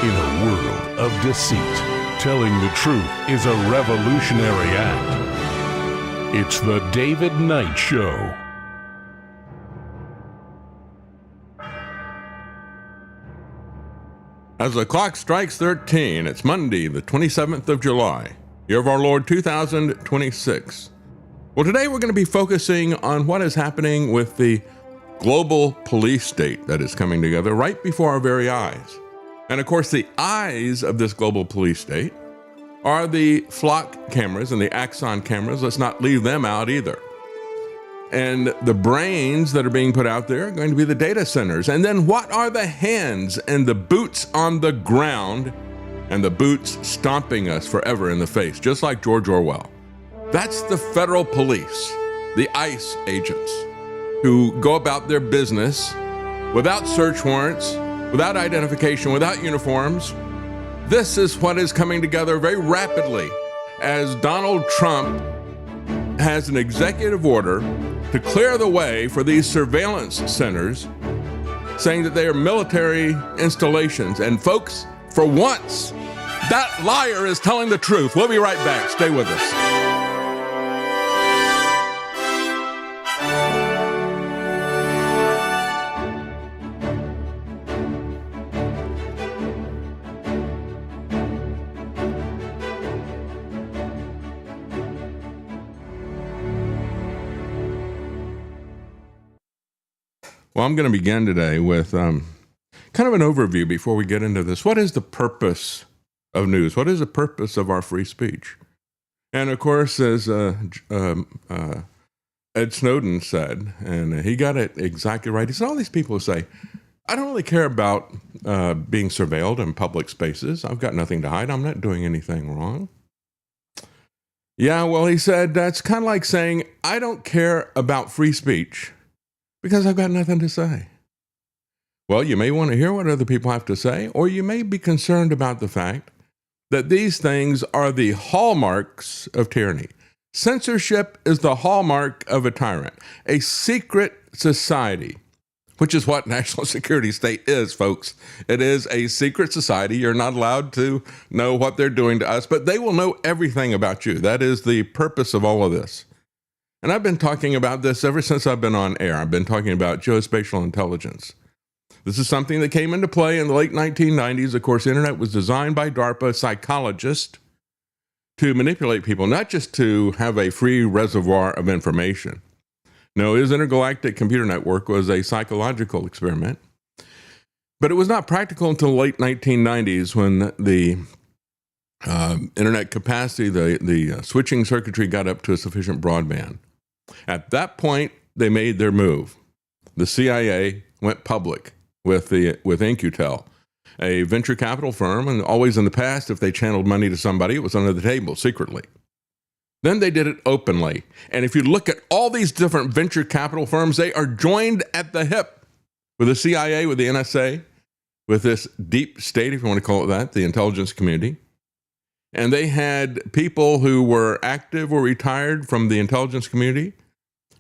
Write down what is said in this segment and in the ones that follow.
In a world of deceit, telling the truth is a revolutionary act. It's the David Knight Show. As the clock strikes 13, it's Monday, the 27th of July, year of our Lord 2026. Well, today we're going to be focusing on what is happening with the global police state that is coming together right before our very eyes. And of course, the eyes of this global police state are the flock cameras and the Axon cameras. Let's not leave them out either. And the brains that are being put out there are going to be the data centers. And then what are the hands and the boots on the ground and the boots stomping us forever in the face, just like George Orwell? That's the federal police, the ICE agents, who go about their business without search warrants, without identification, without uniforms. This is what is coming together very rapidly as Donald Trump has an executive order to clear the way for these surveillance centers, saying that they are military installations. And folks, for once, that liar is telling the truth. We'll be right back. Stay with us. Well, I'm going to begin today with kind of an overview before we get into this. What is the purpose of news? What is the purpose of our free speech? And of course, as Ed Snowden said, and he got it exactly right, he said, all these people say, I don't really care about being surveilled in public spaces. I've got nothing to hide. I'm not doing anything wrong. Yeah, well, he said, that's kind of like saying, I don't care about free speech because I've got nothing to say. Well, you may want to hear what other people have to say, or you may be concerned about the fact that these things are the hallmarks of tyranny. Censorship is the hallmark of a tyrant, a secret society, which is what national security state is, folks. It is a secret society. You're not allowed to know what they're doing to us, but they will know everything about you. That is the purpose of all of this. And I've been talking about this ever since I've been on air. I've been talking about geospatial intelligence. This is something that came into play in the late 1990s. Of course, the internet was designed by DARPA psychologists to manipulate people, not just to have a free reservoir of information. No, his intergalactic computer network was a psychological experiment. But it was not practical until the late 1990s when the internet capacity, the switching circuitry got up to a sufficient broadband. At that point, they made their move. The CIA went public with In-Q-Tel, a venture capital firm, and always in the past, if they channeled money to somebody, it was under the table, secretly. Then they did it openly. And if you look at all these different venture capital firms, they are joined at the hip with the CIA, with the NSA, with this deep state, if you want to call it that, the intelligence community. And they had people who were active or retired from the intelligence community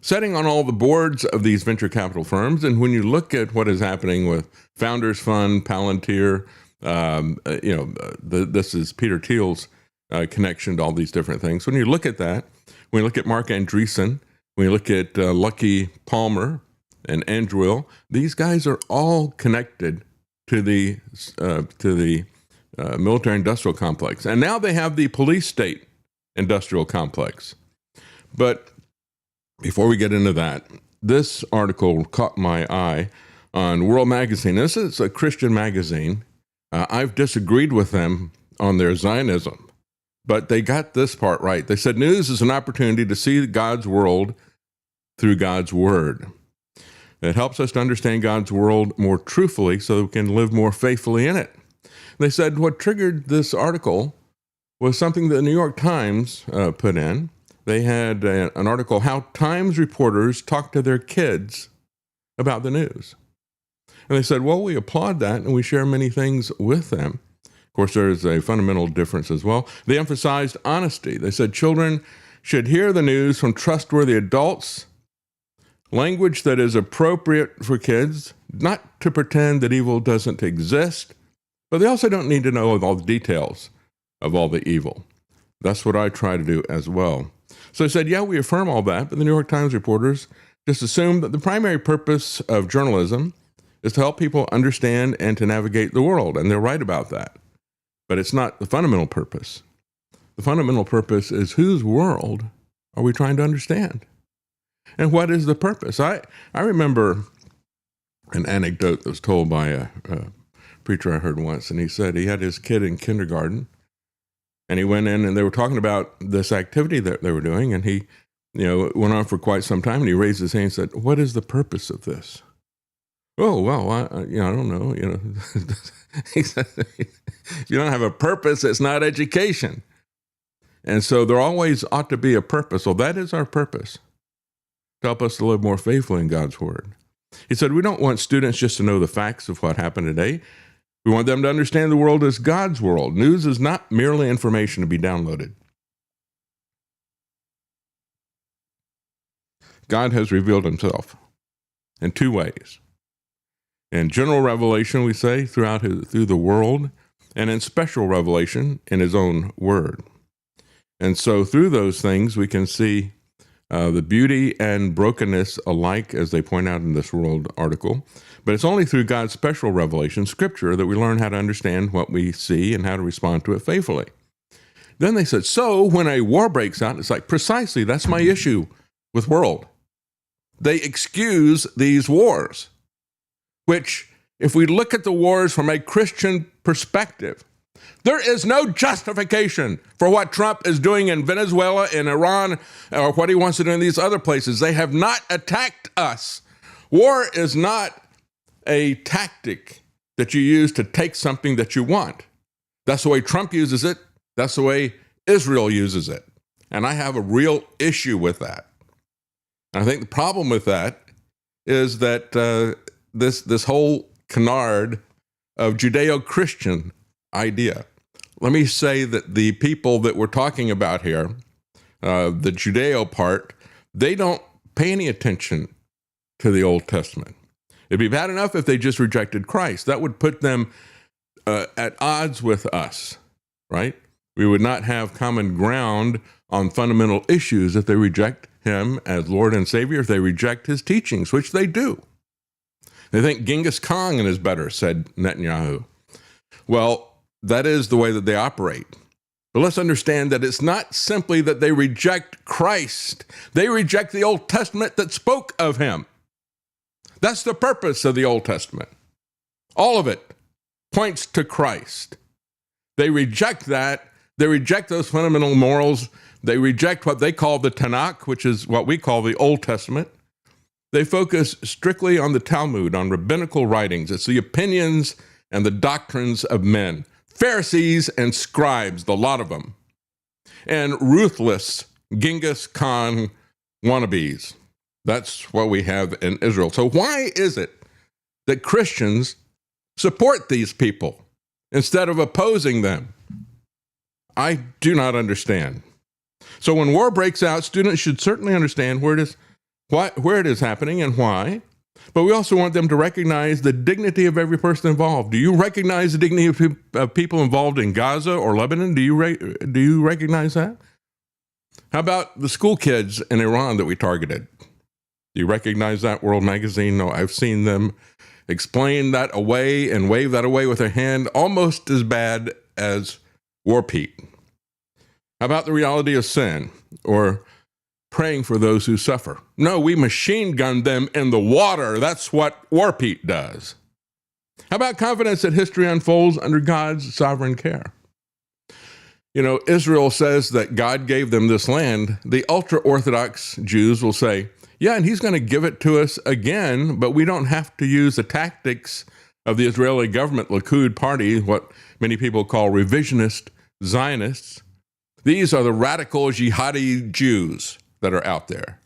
sitting on all the boards of these venture capital firms. And when you look at what is happening with Founders Fund, Palantir, this is Peter Thiel's connection to all these different things. When you look at that, when you look at Mark Andreessen, when you look at Lucky Palmer and Andrew, these guys are all connected to the military-industrial complex. And now they have the police-state industrial complex. But before we get into that, this article caught my eye on World Magazine. This is a Christian magazine. I've disagreed with them on their Zionism, but they got this part right. They said news is an opportunity to see God's world through God's word. It helps us to understand God's world more truthfully so that we can live more faithfully in it. They said what triggered this article was something that the New York Times put in. They had an article, How Times Reporters Talk to Their Kids About the News. And they said, well, we applaud that and we share many things with them. Of course, there's a fundamental difference as well. They emphasized honesty. They said children should hear the news from trustworthy adults, language that is appropriate for kids, not to pretend that evil doesn't exist, but they also don't need to know all the details of all the evil. That's what I try to do as well. So I said, yeah, we affirm all that, but the New York Times reporters just assume that the primary purpose of journalism is to help people understand and to navigate the world, and they're right about that. But it's not the fundamental purpose. The fundamental purpose is whose world are we trying to understand? And what is the purpose? I remember an anecdote that was told by a preacher I heard once, and he said he had his kid in kindergarten, and he went in and they were talking about this activity that they were doing, and he, went on for quite some time, and he raised his hand and said, "What is the purpose of this?" "Oh, well, I don't know." He said, "If you don't have a purpose, it's not education." And so there always ought to be a purpose. Well, that is our purpose, to help us to live more faithfully in God's word. He said, we don't want students just to know the facts of what happened today. We want them to understand the world as God's world. News is not merely information to be downloaded. God has revealed himself in two ways. In general revelation, we say, through the world, and in special revelation in his own word. And so through those things, we can see the beauty and brokenness alike, as they point out in this World article. But it's only through God's special revelation, Scripture, that we learn how to understand what we see and how to respond to it faithfully. Then they said, so when a war breaks out, it's like, precisely, that's my issue with world. They excuse these wars, which, if we look at the wars from a Christian perspective, there is no justification for what Trump is doing in Venezuela, in Iran, or what he wants to do in these other places. They have not attacked us. War is not a tactic that you use to take something that you want. That's the way Trump uses it. That's the way Israel uses it. And I have a real issue with that. And I think the problem with that is that this whole canard of Judeo-Christian idea. Let me say that the people that we're talking about here, the Judeo part, they don't pay any attention to the Old Testament. It'd be bad enough if they just rejected Christ. That would put them at odds with us, right? We would not have common ground on fundamental issues if they reject him as Lord and Savior, if they reject his teachings, which they do. They think Genghis Khan is better, said Netanyahu. Well, that is the way that they operate. But let's understand that it's not simply that they reject Christ. They reject the Old Testament that spoke of him. That's the purpose of the Old Testament. All of it points to Christ. They reject that. They reject those fundamental morals. They reject what they call the Tanakh, which is what we call the Old Testament. They focus strictly on the Talmud, on rabbinical writings. It's the opinions and the doctrines of men. Pharisees and scribes, the lot of them, and ruthless Genghis Khan wannabes. That's what we have in Israel. So why is it that Christians support these people instead of opposing them? I do not understand. So when war breaks out, students should certainly understand where it is happening and why. But we also want them to recognize the dignity of every person involved. Do you recognize the dignity of people involved in Gaza or Lebanon? Do you recognize that? How about the school kids in Iran that we targeted? Do you recognize that, World Magazine? No, I've seen them explain that away and wave that away with their hand, almost as bad as War Pete. How about the reality of sin or praying for those who suffer? No, we machine gun them in the water. That's what War Pete does. How about confidence that history unfolds under God's sovereign care? Israel says that God gave them this land. The ultra-Orthodox Jews will say, yeah, and he's going to give it to us again, but we don't have to use the tactics of the Israeli government, Likud party, what many people call revisionist Zionists. These are the radical jihadi Jews that are out there.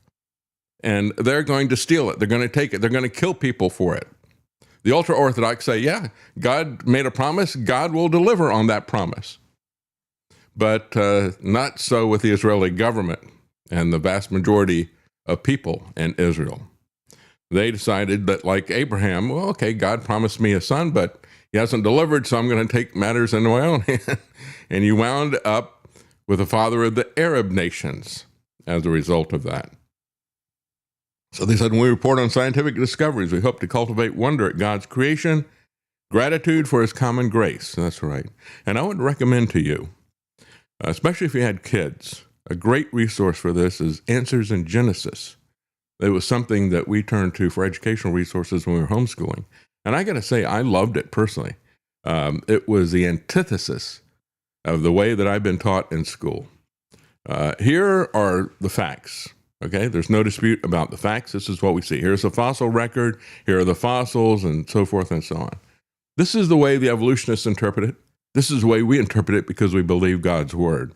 And they're going to steal it. They're going to take it. They're going to kill people for it. The ultra-Orthodox say, yeah, God made a promise. God will deliver on that promise. But not so with the Israeli government and the vast majority of people in Israel. They decided that, like Abraham, well, okay, God promised me a son, but He hasn't delivered, so I'm going to take matters into my own hand. And you wound up with the father of the Arab nations as a result of that. So they said, when we report on scientific discoveries, we hope to cultivate wonder at God's creation, gratitude for his common grace. That's right. And I would recommend to you, especially if you had kids, a great resource for this is Answers in Genesis. It was something that we turned to for educational resources when we were homeschooling. And I got to say, I loved it personally. It was the antithesis of the way that I've been taught in school. Here are the facts. Okay, there's no dispute about the facts. This is what we see. Here's the fossil record. Here are the fossils and so forth and so on. This is the way the evolutionists interpret it. This is the way we interpret it because we believe God's word.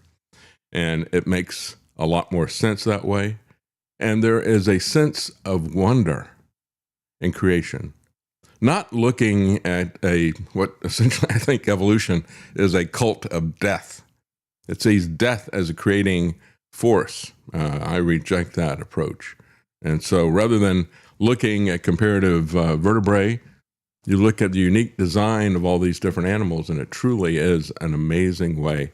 And it makes a lot more sense that way. And there is a sense of wonder in creation. Not looking at what essentially I think evolution is a cult of death. It sees death as a creating force. I reject that approach. And so rather than looking at comparative vertebrae, you look at the unique design of all these different animals, and it truly is an amazing way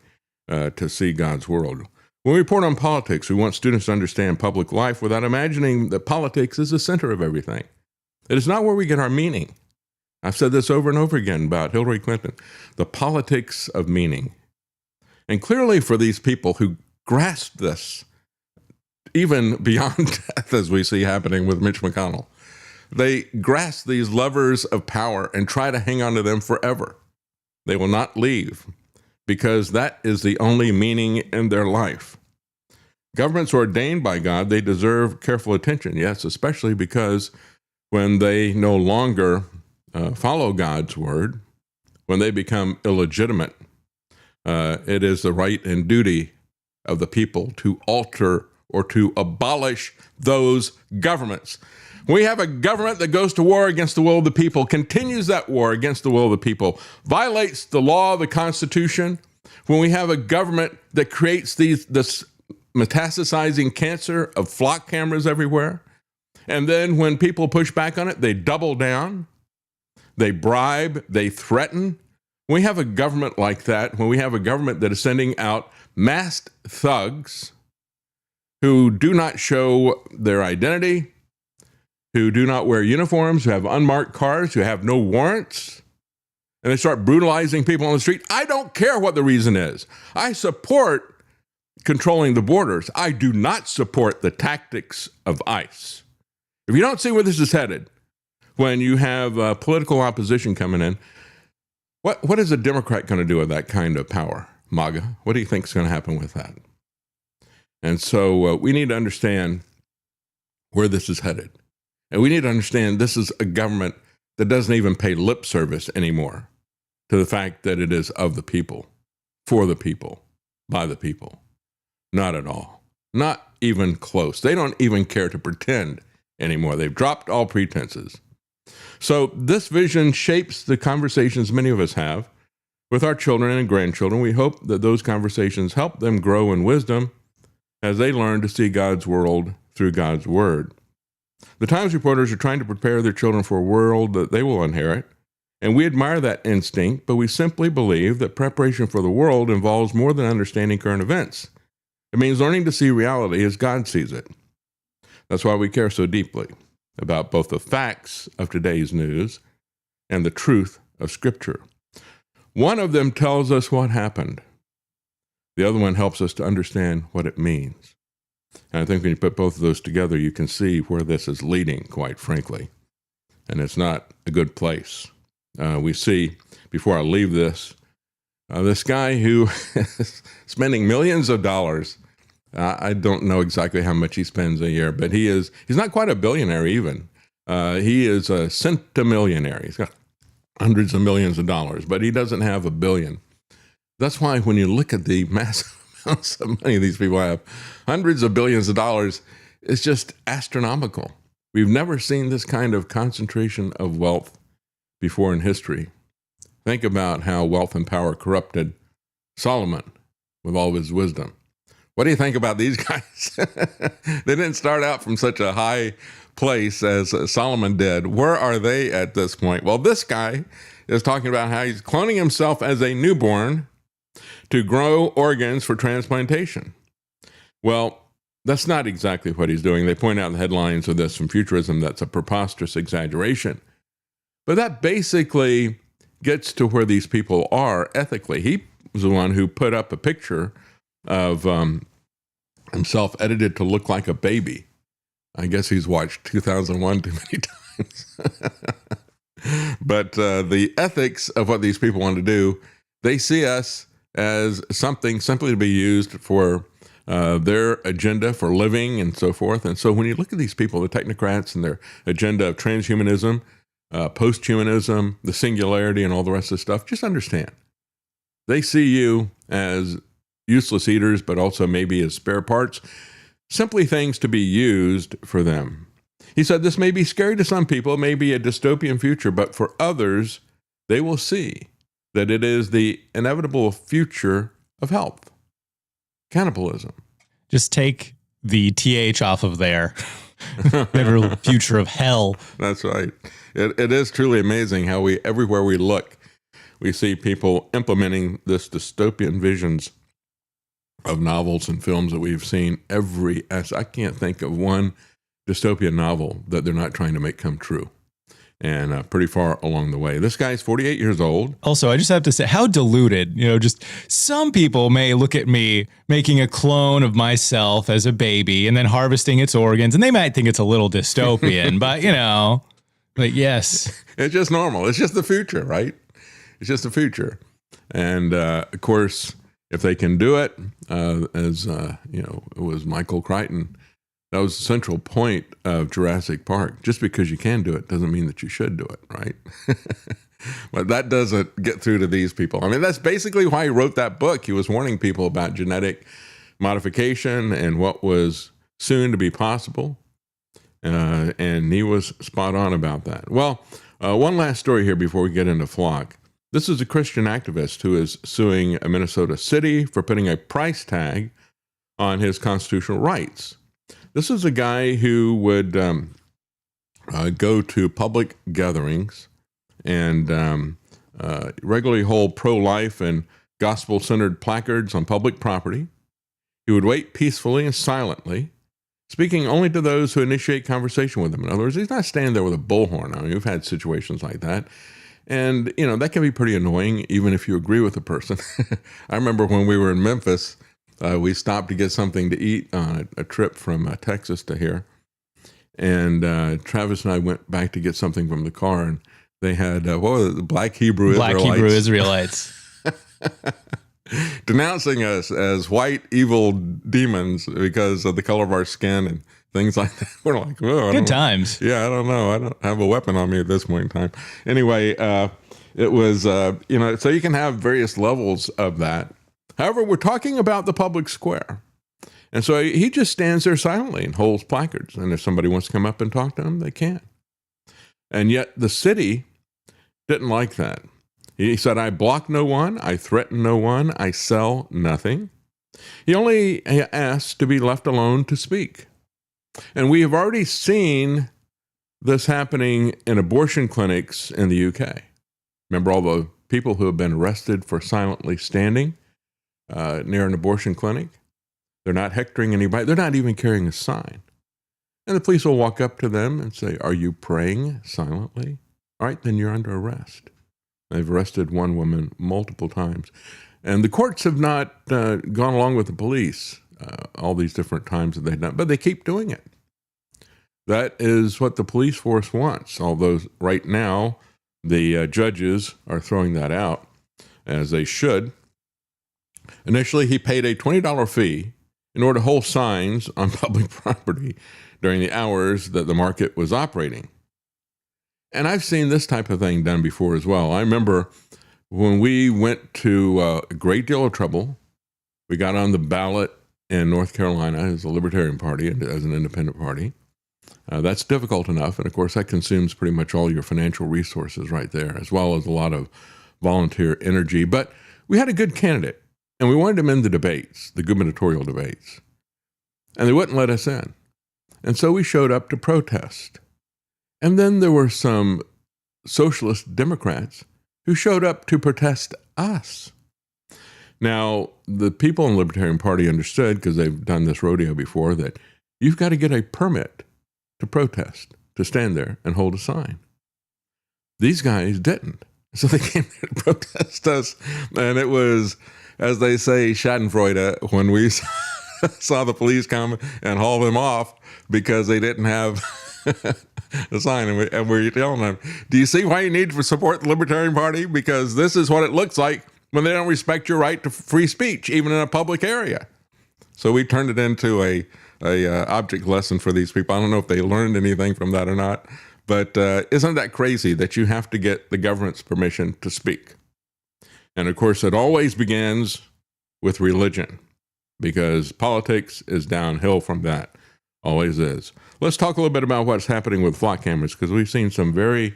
to see God's world. When we report on politics, we want students to understand public life without imagining that politics is the center of everything. It is not where we get our meaning. I've said this over and over again about Hillary Clinton, the politics of meaning. And clearly for these people who grasp this, even beyond death, as we see happening with Mitch McConnell, they grasp these levers of power and try to hang on to them forever. They will not leave because that is the only meaning in their life. Governments ordained by God, they deserve careful attention, yes, especially because when they no longer follow God's word, when they become illegitimate, it is the right and duty of the people to alter or to abolish those governments. We have a government that goes to war against the will of the people, continues that war against the will of the people, violates the law of the Constitution. When we have a government that creates this metastasizing cancer of flock cameras everywhere, and then when people push back on it, they double down, they bribe, they threaten. When we have a government like that, when we have a government that is sending out masked thugs who do not show their identity, who do not wear uniforms, who have unmarked cars, who have no warrants, and they start brutalizing people on the street, I don't care what the reason is. I support controlling the borders. I do not support the tactics of ICE. If you don't see where this is headed, when you have political opposition coming in, what is a Democrat going to do with that kind of power? MAGA, what do you think is going to happen with that? And so we need to understand where this is headed. And we need to understand this is a government that doesn't even pay lip service anymore to the fact that it is of the people, for the people, by the people. Not at all. Not even close. They don't even care to pretend anymore. They've dropped all pretenses. So this vision shapes the conversations many of us have with our children and grandchildren. We hope that those conversations help them grow in wisdom as they learn to see God's world through God's word. The Times reporters are trying to prepare their children for a world that they will inherit, and we admire that instinct, but we simply believe that preparation for the world involves more than understanding current events. It means learning to see reality as God sees it. That's why we care so deeply about both the facts of today's news and the truth of Scripture. One of them tells us what happened. The other one helps us to understand what it means. And I think when you put both of those together, you can see where this is leading, quite frankly. And it's not a good place. We see, before I leave this guy who is spending millions of dollars. I don't know exactly how much he spends a year, but he's not quite a billionaire even. He is a centimillionaire. He's got hundreds of millions of dollars, but he doesn't have $1 billion. That's why when you look at the massive amounts of money these people have, hundreds of billions of dollars, it's just astronomical. We've never seen this kind of concentration of wealth before in history. Think about how wealth and power corrupted Solomon with all of his wisdom. What do you think about these guys? They didn't start out from such a high place as Solomon did. Where are they at this point? Well, this guy is talking about how he's cloning himself as a newborn to grow organs for transplantation. Well, that's not exactly what he's doing. They point out in the headlines of this from Futurism that's a preposterous exaggeration. But that basically gets to where these people are ethically. He was the one who put up a picture of himself edited to look like a baby. I guess he's watched 2001 too many times. But the ethics of what these people want to do, they see us as something simply to be used for their agenda for living and so forth. And so when you look at these people, the technocrats and their agenda of transhumanism, post-humanism, the singularity and all the rest of the stuff, just understand. They see you as useless eaters, but also maybe as spare parts, simply things to be used for them. He said this may be scary to some people, it may be a dystopian future, but for others, they will see that it is the inevitable future of health. Cannibalism. Just take the TH off of there. Literal future of hell. That's right. It is truly amazing how everywhere we look, we see people implementing this dystopian visions of novels and films that we've seen I can't think of one dystopian novel that they're not trying to make come true. And pretty far along the way. This guy's 48 years old. Also, I just have to say, how deluded, just some people may look at me making a clone of myself as a baby and then harvesting its organs, and they might think it's a little dystopian, but yes. It's just normal. It's just the future, right? It's just the future. And of course, if they can do it, it was Michael Crichton. That was the central point of Jurassic Park. Just because you can do it doesn't mean that you should do it, right? But that doesn't get through to these people. I mean, that's basically why he wrote that book. He was warning people about genetic modification and what was soon to be possible. And he was spot on about that. Well, one last story here before we get into Flock. This is a Christian activist who is suing a Minnesota city for putting a price tag on his constitutional rights. This is a guy who would go to public gatherings and regularly hold pro-life and gospel-centered placards on public property. He would wait peacefully and silently, speaking only to those who initiate conversation with him. In other words, he's not standing there with a bullhorn. I mean, we've had situations like that. And, that can be pretty annoying, even if you agree with the person. I remember when we were in Memphis, we stopped to get something to eat on a trip from Texas to here. And Travis and I went back to get something from the car, and they had, Black Hebrew Israelites. Denouncing us as white evil demons because of the color of our skin and things like that. We're like, good times. Yeah, I don't know. I don't have a weapon on me at this point in time. Anyway, it was, so you can have various levels of that. However, we're talking about the public square. And so he just stands there silently and holds placards. And if somebody wants to come up and talk to him, they can. And yet the city didn't like that. He said, I block no one, I threaten no one, I sell nothing. He only asked to be left alone to speak. And we have already seen this happening in abortion clinics in the UK. Remember all the people who have been arrested for silently standing near an abortion clinic? They're not hectoring anybody. They're not even carrying a sign. And the police will walk up to them and say, are you praying silently? All right, then you're under arrest. They've arrested one woman multiple times. And the courts have not gone along with the police all these different times that they've done, but they keep doing it. That is what the police force wants, although right now the judges are throwing that out, as they should. Initially, he paid a $20 fee in order to hold signs on public property during the hours that the market was operating. And I've seen this type of thing done before as well. I remember when we went to a great deal of trouble, we got on the ballot in North Carolina as a Libertarian Party, as an independent party. That's difficult enough. And of course, that consumes pretty much all your financial resources right there, as well as a lot of volunteer energy. But we had a good candidate, and we wanted him in the debates, the gubernatorial debates. And they wouldn't let us in. And so we showed up to protest. And then there were some socialist Democrats who showed up to protest us. Now, the people in the Libertarian Party understood, because they've done this rodeo before, that you've got to get a permit to protest, to stand there and hold a sign. These guys didn't. So they came there to protest us. And it was, as they say, schadenfreude when we saw the police come and haul them off because they didn't have the sign. And we're telling them, do you see why you need to support the Libertarian Party? Because this is what it looks like when they don't respect your right to free speech, even in a public area. So we turned it into a object lesson for these people. I don't know if they learned anything from that or not, but isn't that crazy that you have to get the government's permission to speak? And of course, it always begins with religion, because politics is downhill from that, always is. Let's talk a little bit about what's happening with flock cameras, because we've seen some very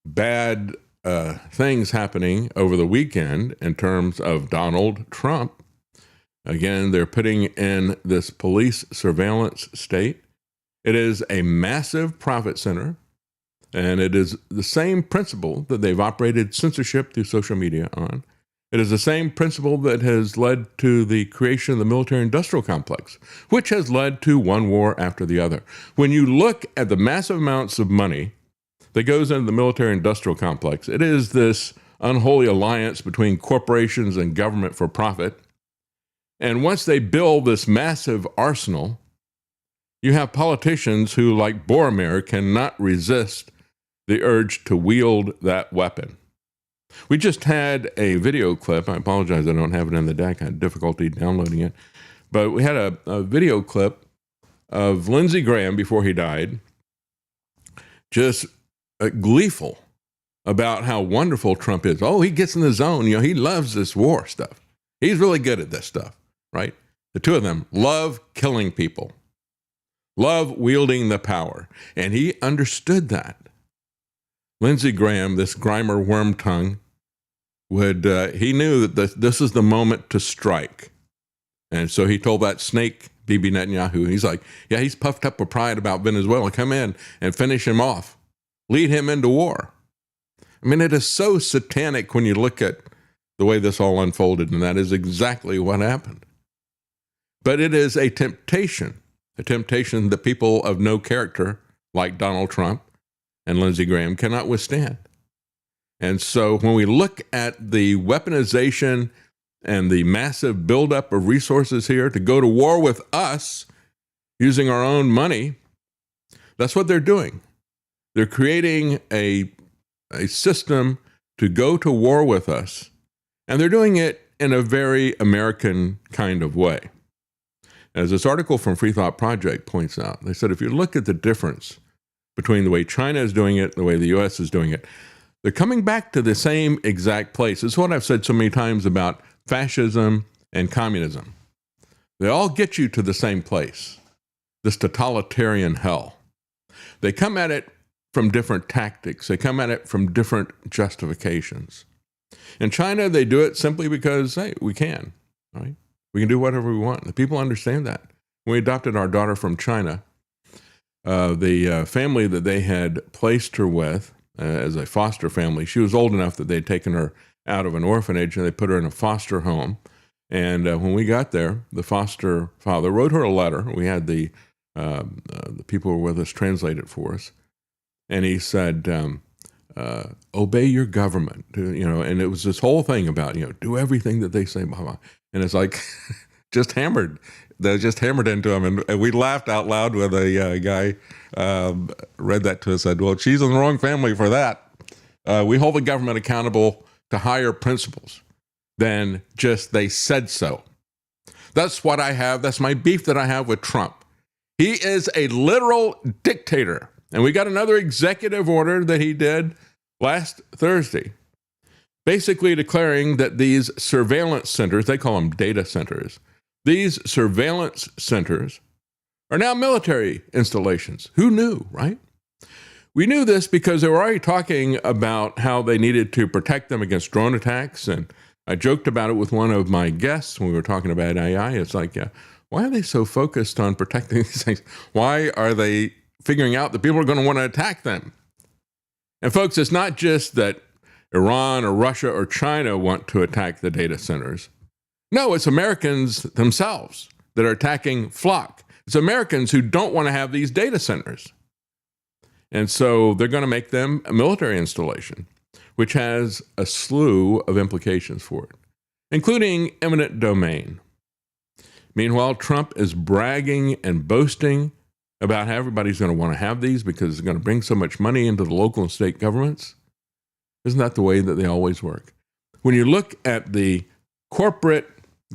bad things happening over the weekend in terms of Donald Trump. Again, they're putting in this police surveillance state. It is a massive profit center, and it is the same principle that they've operated censorship through social media on. It is the same principle that has led to the creation of the military-industrial complex, which has led to one war after the other. When you look at the massive amounts of money that goes into the military-industrial complex, it is this unholy alliance between corporations and government for profit. And once they build this massive arsenal, you have politicians who, like Boromir, cannot resist the urge to wield that weapon. We just had a video clip. I apologize, I don't have it in the deck. I had difficulty downloading it. But we had a video clip of Lindsey Graham before he died, just gleeful about how wonderful Trump is. Oh, he gets in the zone. You know, he loves this war stuff. He's really good at this stuff, right? The two of them love killing people, love wielding the power. And he understood that. Lindsey Graham, this Grimer worm-tongue, he knew that this is the moment to strike. And so he told that snake, Bibi Netanyahu, he's like, yeah, he's puffed up with pride about Venezuela. Come in and finish him off. Lead him into war. I mean, it is so satanic when you look at the way this all unfolded, and that is exactly what happened. But it is a temptation that people of no character, like Donald Trump and Lindsey Graham, cannot withstand. And so when we look at the weaponization and the massive buildup of resources here to go to war with us using our own money, that's what they're doing. They're creating a system to go to war with us, and they're doing it in a very American kind of way. As this article from Free Thought Project points out, they said if you look at the difference between the way China is doing it and the way the U.S. is doing it, they're coming back to the same exact place. It's what I've said so many times about fascism and communism. They all get you to the same place, this totalitarian hell. They come at it from different tactics. They come at it from different justifications. In China, they do it simply because, hey, we can, right? We can do whatever we want. The people understand that. When we adopted our daughter from China, the family that they had placed her with as a foster family, she was old enough that they'd taken her out of an orphanage and they put her in a foster home. And when we got there, the foster father wrote her a letter. We had the people who were with us translate it for us. And he said, obey your government, and it was this whole thing about, do everything that they say, blah, blah. And it's like, they just hammered into him. And we laughed out loud when a guy read that to us, said, well, she's in the wrong family for that. We hold the government accountable to higher principles than just they said so. That's what I have. That's my beef that I have with Trump. He is a literal dictator. And we got another executive order that he did last Thursday, basically declaring that these surveillance centers, they call them data centers, these surveillance centers are now military installations. Who knew, right? We knew this because they were already talking about how they needed to protect them against drone attacks. And I joked about it with one of my guests when we were talking about AI. It's like, yeah, Why are they so focused on protecting these things? Why are they figuring out that people are going to want to attack them? And folks, it's not just that Iran or Russia or China want to attack the data centers. No, it's Americans themselves that are attacking Flock. It's Americans who don't want to have these data centers. And so they're going to make them a military installation, which has a slew of implications for it, including eminent domain. Meanwhile, Trump is bragging and boasting about how everybody's going to want to have these because it's going to bring so much money into the local and state governments. Isn't that the way that they always work? When you look at the corporate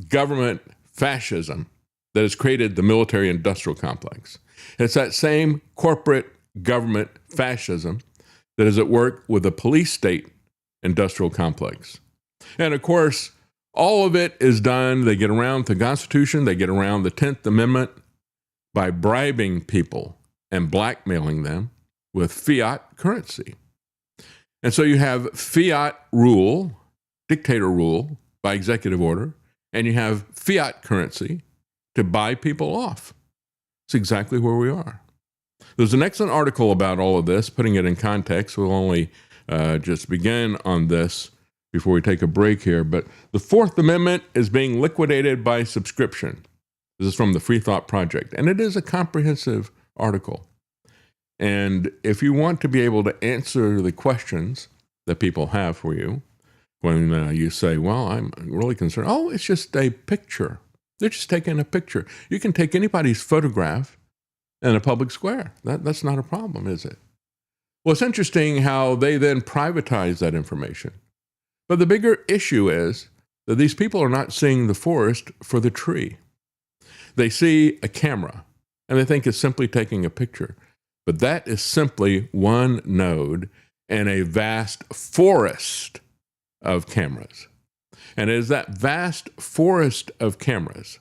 government fascism that has created the military-industrial complex, it's that same corporate government fascism that is at work with the police-state industrial complex. And of course, all of it is done, they get around the Constitution, they get around the 10th Amendment by bribing people and blackmailing them with fiat currency. And so you have fiat rule, dictator rule by executive order, and you have fiat currency to buy people off. It's exactly where we are. There's an excellent article about all of this, putting it in context. We'll only just begin on this before we take a break here. But the Fourth Amendment is being liquidated by subscription. This is from the Free Thought Project, and it is a comprehensive article. And if you want to be able to answer the questions that people have for you, when you say, well, I'm really concerned, oh, it's just a picture. They're just taking a picture. You can take anybody's photograph in a public square. That's not a problem, is it? Well, it's interesting how they then privatize that information. But the bigger issue is that these people are not seeing the forest for the tree. They see a camera, and they think it's simply taking a picture. But that is simply one node in a vast forest of cameras. And it is that vast forest of cameras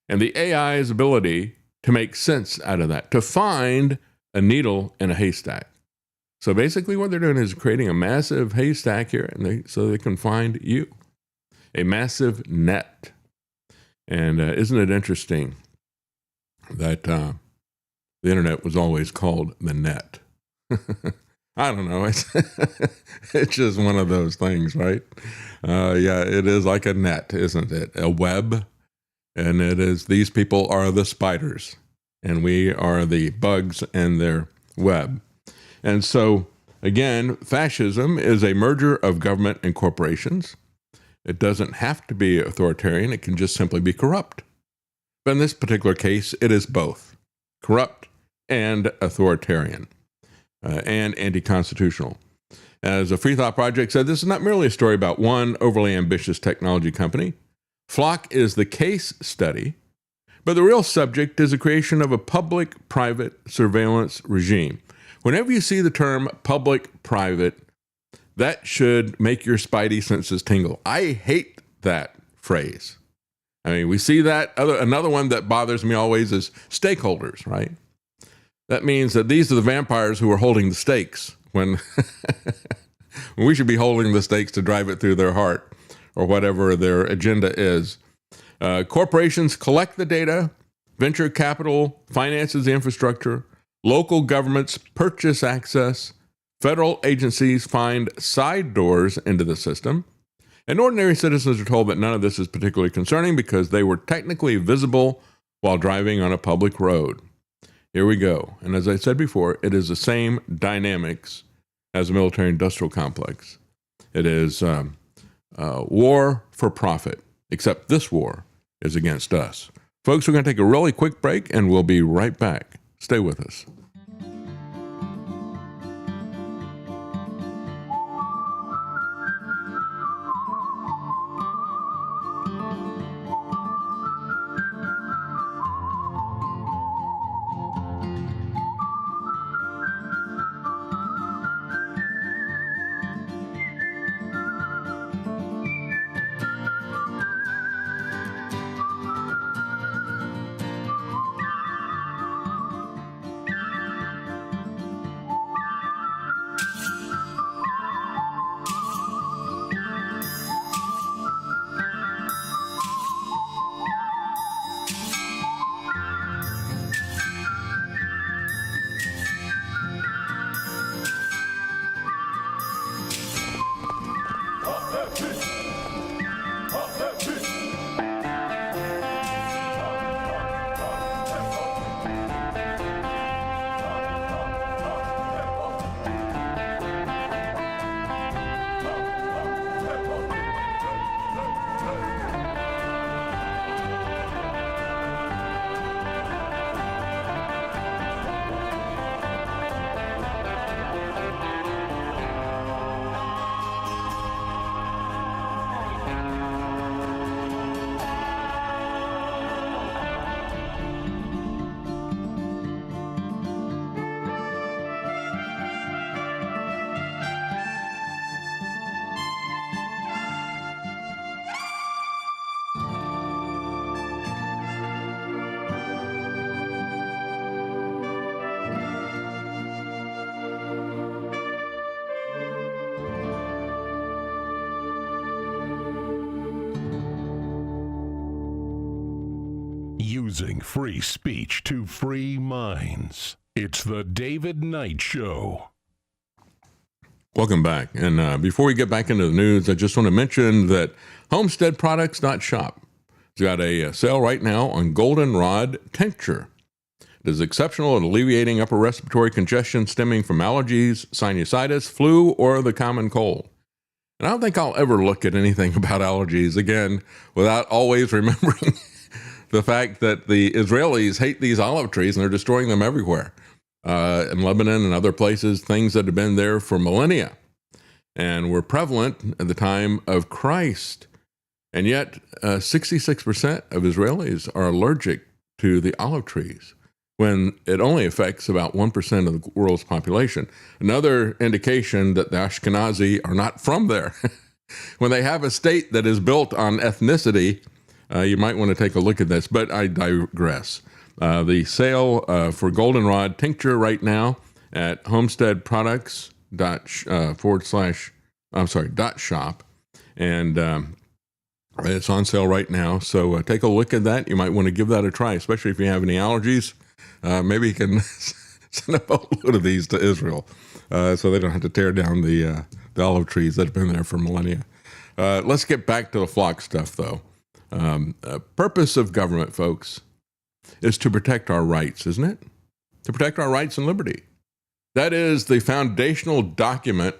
and the AI's ability to make sense out of that, to find a needle in a haystack. So basically what they're doing is creating a massive haystack here so they can find you, a massive net. And isn't it interesting that the internet was always called the net? I don't know. It's just one of those things, right? Yeah, it is like a net, isn't it? A web. And it is, these people are the spiders, and we are the bugs in their web. And so, again, fascism is a merger of government and corporations. It doesn't have to be authoritarian. It can just simply be corrupt. But in this particular case, it is both corrupt and authoritarian and anti-constitutional. As a Free Thought Project said, this is not merely a story about one overly ambitious technology company. Flock is the case study, but the real subject is the creation of a public-private surveillance regime. Whenever you see the term public-private, that should make your spidey senses tingle. I hate that phrase. I mean, we see that. Another one that bothers me always is stakeholders, right? That means that these are the vampires who are holding the stakes when we should be holding the stakes to drive it through their heart or whatever their agenda is. Corporations collect the data, venture capital finances the infrastructure, local governments purchase access, federal agencies find side doors into the system, and ordinary citizens are told that none of this is particularly concerning because they were technically visible while driving on a public road. Here we go. And as I said before, it is the same dynamics as a military-industrial complex. It is war for profit, except this war is against us. Folks, we're going to take a really quick break, and we'll be right back. Stay with us. using free speech to free minds. It's the David Knight Show. Welcome back. And before we get back into the news, I just want to mention that HomesteadProducts.shop has got a sale right now on Goldenrod Tincture. It is exceptional at alleviating upper respiratory congestion stemming from allergies, sinusitis, flu, or the common cold. And I don't think I'll ever look at anything about allergies again without always remembering the fact that the Israelis hate these olive trees and they're destroying them everywhere. In Lebanon and other places, things that have been there for millennia and were prevalent at the time of Christ. And yet, 66% of Israelis are allergic to the olive trees, when it only affects about 1% of the world's population. Another indication that the Ashkenazi are not from there. When they have a state that is built on ethnicity, you might want to take a look at this, but I digress. The sale for Goldenrod Tincture right now at homesteadproducts.shop, and it's on sale right now. So take a look at that. You might want to give that a try, especially if you have any allergies. Maybe you can send a boatload of these to Israel so they don't have to tear down the olive trees that have been there for millennia. Let's get back to the flock stuff, though. Purpose of government, folks, is to protect our rights, isn't it? To protect our rights and liberty. That is the foundational document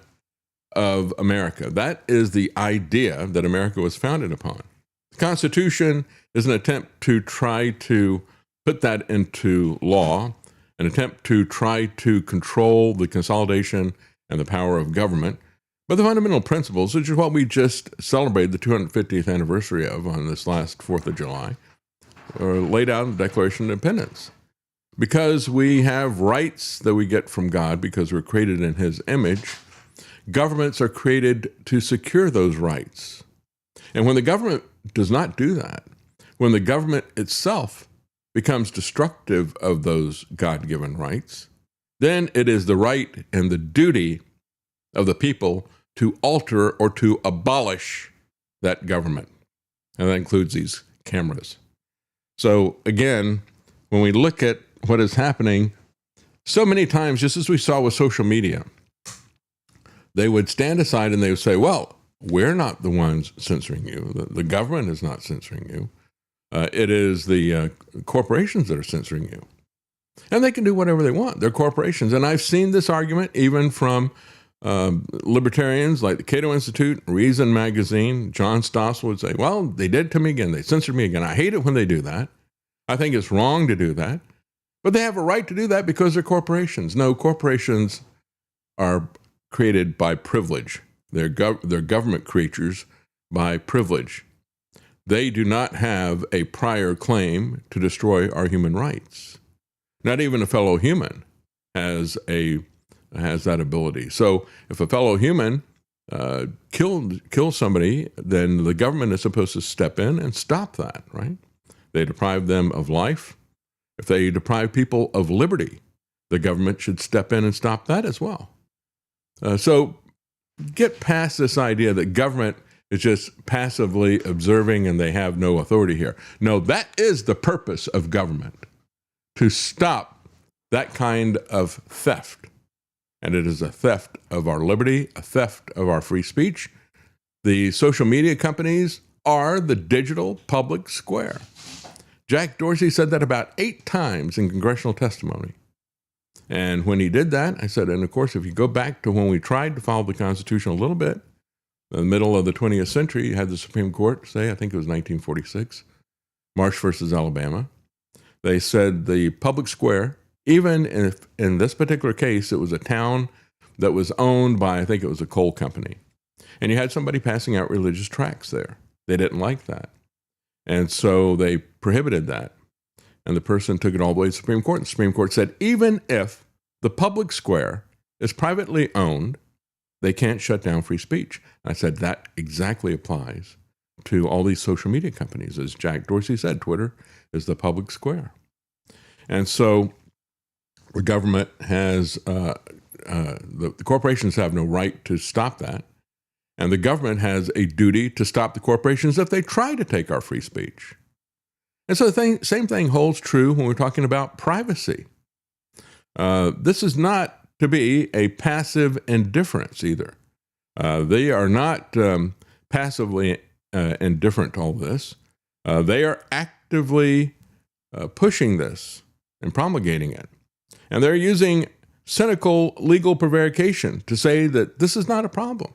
of America. That is the idea that America was founded upon. The Constitution is an attempt to try to put that into law, an attempt to try to control the consolidation and the power of government. But the fundamental principles, which is what we just celebrated the 250th anniversary of on this last 4th of July, are laid out in the Declaration of Independence. Because we have rights that we get from God because we're created in His image, governments are created to secure those rights. And when the government does not do that, when the government itself becomes destructive of those God-given rights, then it is the right and the duty of the people to alter or to abolish that government. And that includes these cameras. So again, when we look at what is happening, so many times, just as we saw with social media, they would stand aside and they would say, well, we're not the ones censoring you. The government is not censoring you. It is the corporations that are censoring you. And they can do whatever they want. They're corporations. And I've seen this argument even from libertarians like the Cato Institute, Reason Magazine. John Stossel would say, well, they did it to me again. They censored me again. I hate it when they do that. I think it's wrong to do that. But they have a right to do that because they're corporations. No, corporations are created by privilege. They're government creatures by privilege. They do not have a prior claim to destroy our human rights. Not even a fellow human has that ability. So if a fellow human kills somebody, then the government is supposed to step in and stop that, right? They deprive them of life. If they deprive people of liberty, the government should step in and stop that as well. So get past this idea that government is just passively observing and they have no authority here. No, that is the purpose of government, to stop that kind of theft. And it is a theft of our liberty, a theft of our free speech. The social media companies are the digital public square. Jack Dorsey said that about 8 times in congressional testimony. And when he did that, I said, and of course, if you go back to when we tried to follow the Constitution a little bit, in the middle of the 20th century, you had the Supreme Court say, I think it was 1946, Marsh versus Alabama. They said the public square, even if in this particular case, it was a town that was owned by, I think it was a coal company. And you had somebody passing out religious tracts there. They didn't like that. And so they prohibited that. And the person took it all the way to the Supreme Court. And the Supreme Court said, even if the public square is privately owned, they can't shut down free speech. And I said, that exactly applies to all these social media companies. As Jack Dorsey said, Twitter is the public square. And so the government has, the corporations have no right to stop that. And the government has a duty to stop the corporations if they try to take our free speech. And so the same thing holds true when we're talking about privacy. This is not to be a passive indifference either. They are not passively indifferent to all this. They are actively pushing this and promulgating it. And they're using cynical legal prevarication to say that this is not a problem.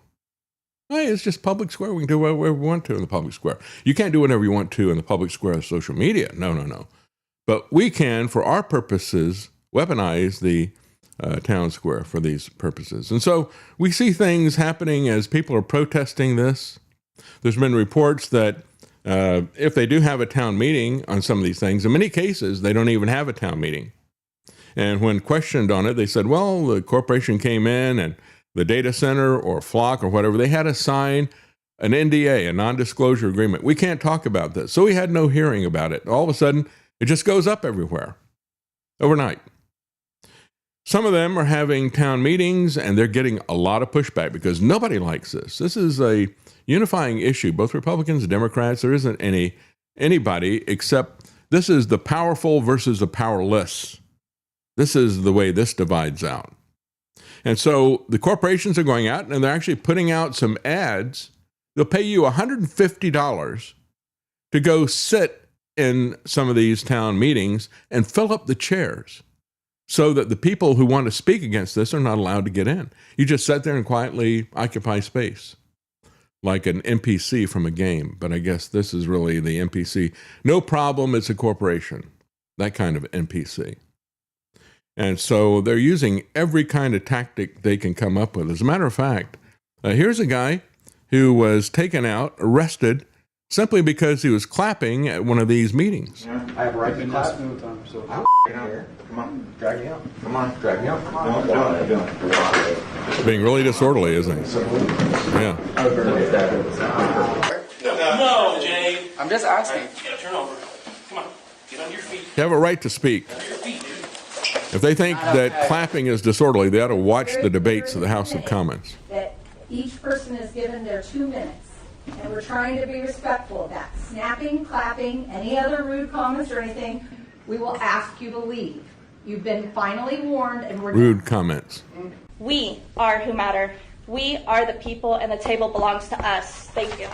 Hey, it's just public square. We can do whatever we want to in the public square. You can't do whatever you want to in the public square of social media. No. But we can, for our purposes, weaponize the town square for these purposes. And so we see things happening as people are protesting this. There's been reports that if they do have a town meeting on some of these things, in many cases, they don't even have a town meeting. And when questioned on it, they said, well, the corporation came in and the data center or Flock or whatever, they had to sign an NDA, a non-disclosure agreement. We can't talk about this. So we had no hearing about it. All of a sudden, it just goes up everywhere overnight. Some of them are having town meetings and they're getting a lot of pushback because nobody likes this. This is a unifying issue, both Republicans and Democrats. There isn't anybody except this is the powerful versus the powerless. This is the way this divides out. And so the corporations are going out and they're actually putting out some ads. They'll pay you $150 to go sit in some of these town meetings and fill up the chairs so that the people who want to speak against this are not allowed to get in. You just sit there and quietly occupy space like an NPC from a game. But I guess this is really the NPC. No problem, it's a corporation, that kind of NPC. And so they're using every kind of tactic they can come up with. As a matter of fact, here's a guy who was taken out, arrested, simply because he was clapping at one of these meetings. Yeah, I have a right to clap. So I don't care. Come on, drag me out. Come on, drag me out. Come on, Being really disorderly, isn't he? Yeah. No, Jay. I'm just asking. Yeah, turn over. Come on. Get on your feet. You have a right to speak. Get on your feet, dude. If they think that clapping is disorderly, they ought to watch the debates of the House of Commons. That each person is given their 2 minutes, and we're trying to be respectful of that. Snapping, clapping, any other rude comments or anything, we will ask you to leave. You've been finally warned, and we're Rude comments. We are who matter. We are the people, and the table belongs to us. Thank you.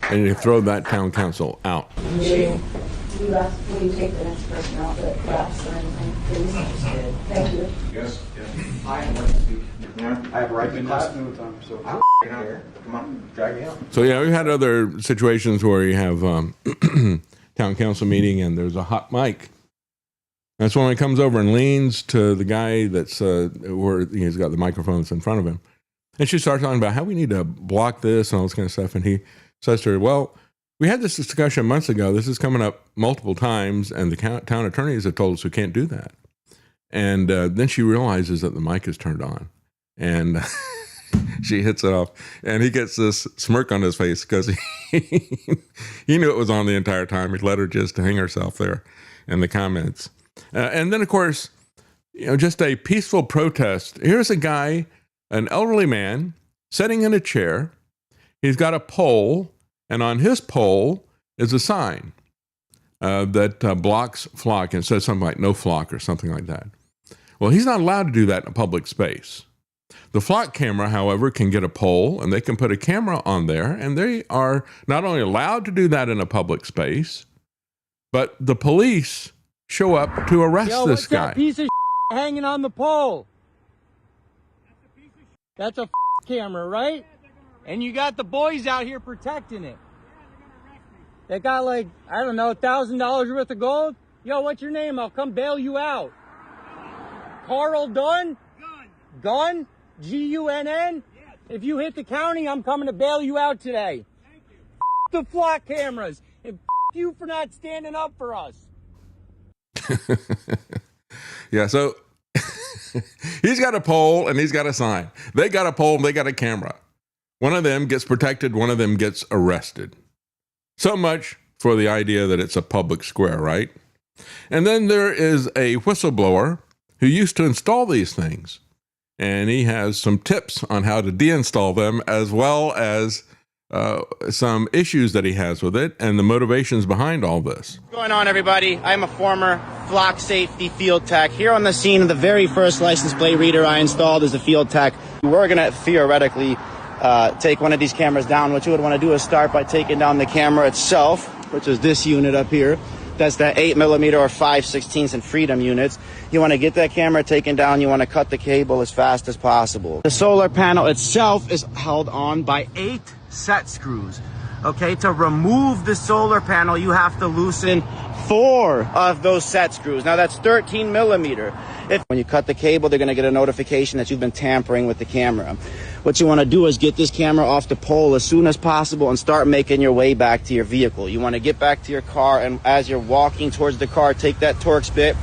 And you throw that town council out. Will you take the next person out that claps or anything, please? Thank you. Yes. I have a right to speak. Yeah, I have a right to clap. So I don't care. Come on, drag me out. So yeah, we've had other situations where you have town council meeting and there's a hot mic. That's when it comes over and leans to the guy that's where he's got the microphone that's in front of him. And she starts talking about how we need to block this and all this kind of stuff. And he says to her, well, we had this discussion months ago. This is coming up multiple times, and the town attorneys have told us we can't do that. And then she realizes that the mic is turned on. And she hits it off. And he gets this smirk on his face because he knew it was on the entire time. He let her just hang herself there in the comments. And then, of course, just a peaceful protest. Here's a guy, an elderly man, sitting in a chair. He's got a pole, and on his pole is a sign that blocks Flock and says something like no Flock or something like that. Well, he's not allowed to do that in a public space. The Flock camera, however, can get a pole, and they can put a camera on there, and they are not only allowed to do that in a public space, but the police show up to arrest this guy. That piece of hanging on the pole? That's a camera, right? And you got the boys out here protecting it. They got like, I don't know, $1,000 worth of gold? Yo, what's your name? I'll come bail you out. Carl Dunn? Gunn? G-U-N-N? Yes. If you hit the county, I'm coming to bail you out today. Thank you. The Flock cameras. And you for not standing up for us. Yeah, so he's got a pole and he's got a sign. They got a pole and they got a camera. One of them gets protected, one of them gets arrested. So much for the idea that it's a public square, right? And then there is a whistleblower who used to install these things. And he has some tips on how to deinstall them, as well as some issues that he has with it and the motivations behind all this. What's going on, everybody? I'm a former flock safety field tech. Here on the scene of the very first license plate reader I installed as a field tech. We're going to theoretically take one of these cameras down. What you would want to do is start by taking down the camera itself, which is this unit up here. That's the 8mm or 5/16 in Freedom units. You want to get that camera taken down. You want to cut the cable as fast as possible. The solar panel itself is held on by 8 set screws. Okay, to remove the solar panel, you have to loosen 4 of those set screws. Now that's 13mm. When you cut the cable, they're going to get a notification that you've been tampering with the camera. What you want to do is get this camera off the pole as soon as possible and start making your way back to your vehicle. You want to get back to your car, and as you're walking towards the car, take that Torx bit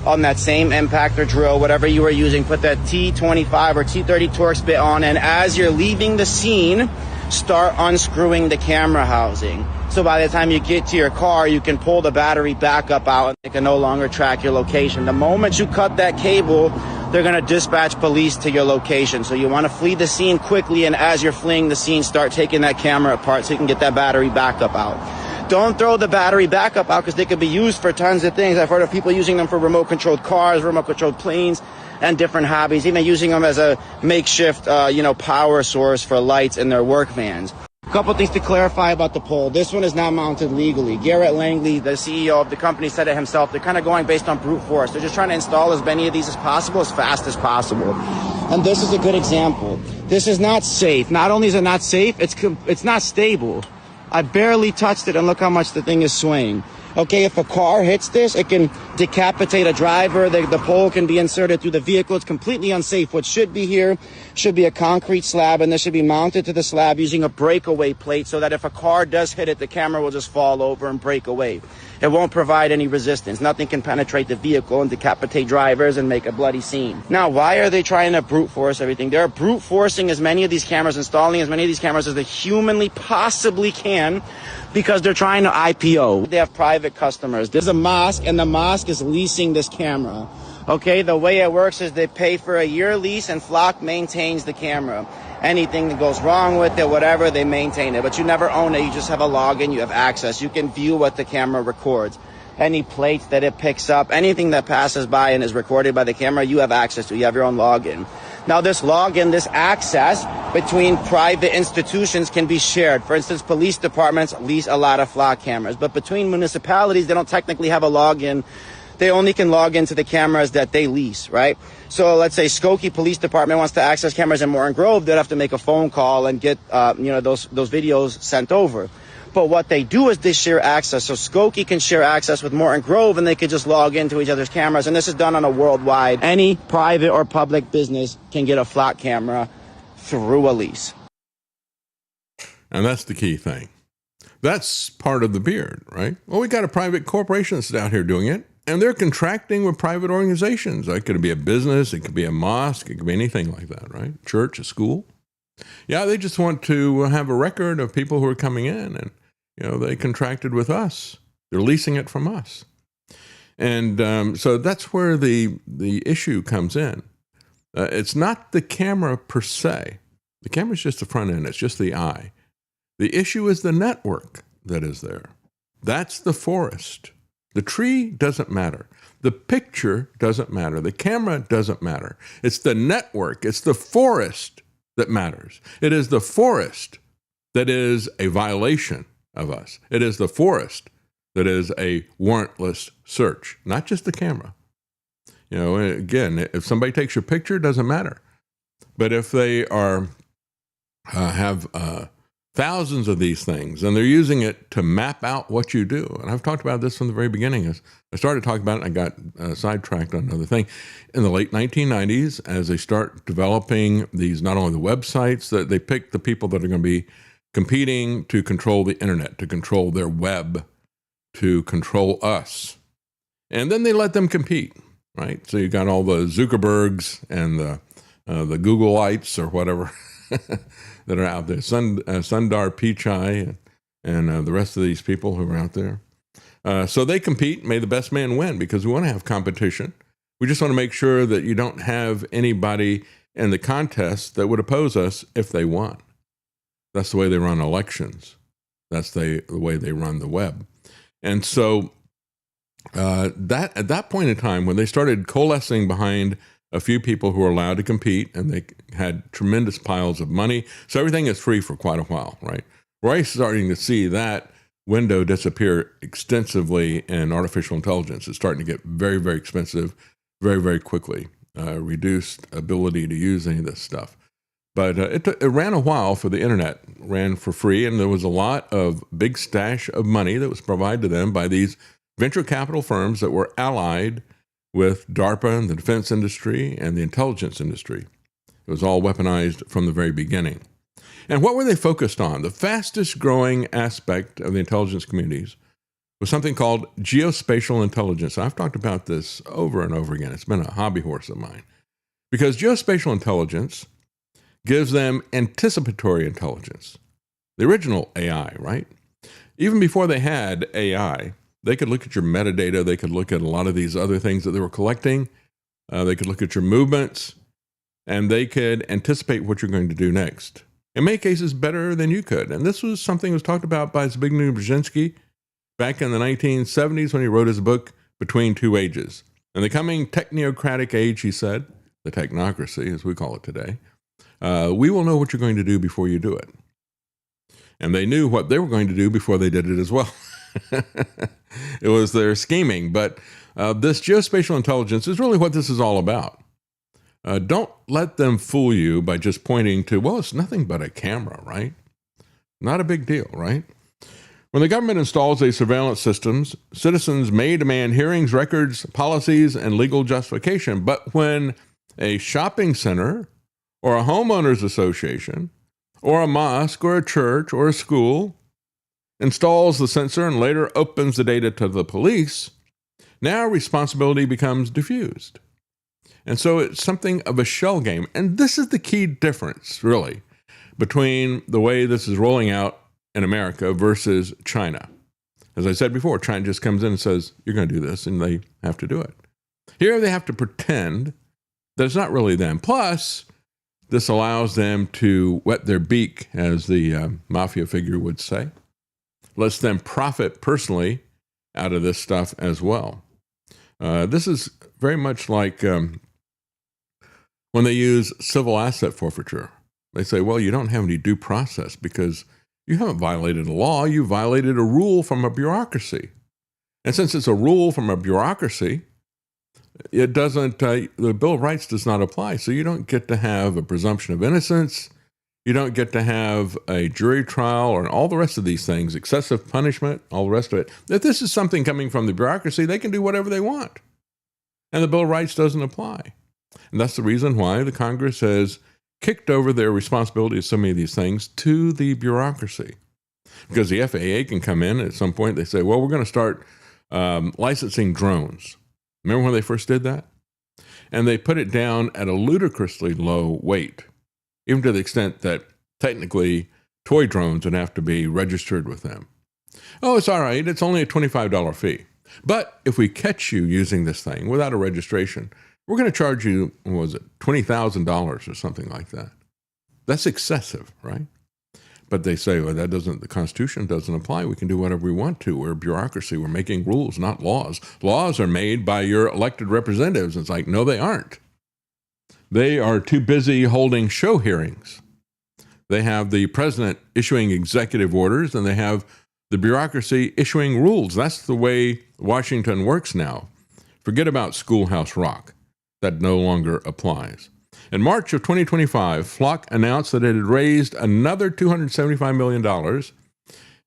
on that same impactor drill, whatever you were using, put that T25 or T30 Torx bit on, and as you're leaving the scene, start unscrewing the camera housing. So by the time you get to your car, you can pull the battery back up out and it can no longer track your location. The moment you cut that cable, they're going to dispatch police to your location. So you want to flee the scene quickly, and as you're fleeing the scene, start taking that camera apart so you can get that battery backup out. Don't throw the battery backup out because they could be used for tons of things. I've heard of people using them for remote-controlled cars, remote-controlled planes, and different hobbies, even using them as a makeshift, power source for lights in their work vans. A couple things to clarify about the pole. This one is not mounted legally. Garrett Langley, the CEO of the company, said it himself. They're kind of going based on brute force. They're just trying to install as many of these as possible, as fast as possible. And this is a good example. This is not safe. Not only is it not safe, it's not stable. I barely touched it, and look how much the thing is swaying. Okay, if a car hits this, it can decapitate a driver. The pole can be inserted through the vehicle. It's completely unsafe. What should be here should be a concrete slab, and this should be mounted to the slab using a breakaway plate so that if a car does hit it, the camera will just fall over and break away. It won't provide any resistance. Nothing can penetrate the vehicle and decapitate drivers and make a bloody scene. Now, why are they trying to brute force everything? They're brute forcing as many of these cameras, installing as many of these cameras as they humanly possibly can, because they're trying to IPO. They have private customers. There's a mosque, and the mosque is leasing this camera. Okay, the way it works is they pay for a year lease, and Flock maintains the camera. Anything that goes wrong with it, whatever, they maintain it. But you never own it. You just have a login. You have access. You can view what the camera records. Any plates that it picks up, anything that passes by and is recorded by the camera, you have access to. You have your own login. Now, this login, this access between private institutions can be shared. For instance, police departments lease a lot of Flock cameras. But between municipalities, they don't technically have a login. They only can log into the cameras that they lease, right? So let's say Skokie Police Department wants to access cameras in Morton Grove. They'd have to make a phone call and get those videos sent over. But what they do is they share access. So Skokie can share access with Morton Grove, and they could just log into each other's cameras. And this is done on a worldwide. Any private or public business can get a Flock camera through a lease. And that's the key thing. That's part of the beard, right? Well, we got a private corporation that's out here doing it, and they're contracting with private organizations. It could be a business, it could be a mosque, it could be anything like that, right? Church, a school. Yeah, they just want to have a record of people who are coming in, and they contracted with us. They're leasing it from us. And so that's where the issue comes in. It's not the camera per se. The camera's just the front end. It's just the eye. The issue is the network that is there. That's the forest. The tree doesn't matter. The picture doesn't matter. The camera doesn't matter. It's the network. It's the forest that matters. It is the forest that is a violation of us. It is the forest that is a warrantless search, not just the camera. Again, if somebody takes your picture, it doesn't matter. But if they have thousands of these things, and they're using it to map out what you do. And I've talked about this from the very beginning. As I started talking about it, I got sidetracked on another thing. In the late 1990s, as they start developing these, not only the websites, that they pick the people that are going to be competing to control the internet, to control their web, to control us. And then they let them compete, right? So you got all the Zuckerbergs and the Googleites or whatever that are out there, Sundar Pichai and the rest of these people who are out there. So they compete, may the best man win, because we want to have competition. We just want to make sure that you don't have anybody in the contest that would oppose us if they won. That's the way they run elections. That's the way they run the web. And so that at that point in time, when they started coalescing behind a few people who were allowed to compete, and they had tremendous piles of money, so everything is free for quite a while, right? We're starting to see that window disappear extensively in artificial intelligence. It's starting to get very, very expensive very, very quickly. Reduced ability to use any of this stuff. But it ran a while for the internet, ran for free, and there was a lot of big stash of money that was provided to them by these venture capital firms that were allied with DARPA and the defense industry and the intelligence industry. It was all weaponized from the very beginning. And what were they focused on? The fastest growing aspect of the intelligence communities was something called geospatial intelligence. I've talked about this over and over again. It's been a hobby horse of mine. Because geospatial intelligence gives them anticipatory intelligence, the original AI, right? Even before they had AI, they could look at your metadata. They could look at a lot of these other things that they were collecting. They could look at your movements, and they could anticipate what you're going to do next. In many cases, better than you could. And this was something that was talked about by Zbigniew Brzezinski back in the 1970s when he wrote his book, Between Two Ages. In the coming technocratic age, he said, the technocracy, as we call it today, we will know what you're going to do before you do it. And they knew what they were going to do before they did it as well. It was their scheming. But this geospatial intelligence is really what this is all about. Don't let them fool you by just pointing to, well, it's nothing but a camera, right? Not a big deal, right? When the government installs these surveillance systems, citizens may demand hearings, records, policies, and legal justification. But when a shopping center or a homeowners association or a mosque or a church or a school installs the sensor and later opens the data to the police, now responsibility becomes diffused. And so it's something of a shell game. And this is the key difference, really, between the way this is rolling out in America versus China. As I said before, China just comes in and says, you're going to do this, and they have to do it. Here they have to pretend that it's not really them. Plus, this allows them to wet their beak, as the mafia figure would say. Lets them profit personally out of this stuff as well. This is very much like when they use civil asset forfeiture. They say, well, you don't have any due process because you haven't violated a law. You violated a rule from a bureaucracy. And since it's a rule from a bureaucracy, it doesn't, the Bill of Rights does not apply. So you don't get to have a presumption of innocence. You don't get to have a jury trial or all the rest of these things, excessive punishment, all the rest of it. If this is something coming from the bureaucracy, they can do whatever they want. And the Bill of Rights doesn't apply. And that's the reason why the Congress has kicked over their responsibility of so many of these things to the bureaucracy. Because the FAA can come in at some point, they say, well, we're going to start licensing drones. Remember when they first did that? And they put it down at a ludicrously low weight, even to the extent that technically toy drones would have to be registered with them. Oh, it's all right. It's only a $25 fee. But if we catch you using this thing without a registration, we're going to charge you, what was it, $20,000 or something like that. That's excessive, right? But they say, well, the Constitution doesn't apply. We can do whatever we want to. We're a bureaucracy. We're making rules, not laws. Laws are made by your elected representatives. It's like, no, they aren't. They are too busy holding show hearings. They have the president issuing executive orders, and they have the bureaucracy issuing rules. That's the way Washington works now. Forget about Schoolhouse Rock. That no longer applies. In March of 2025, Flock announced that it had raised another $275 million,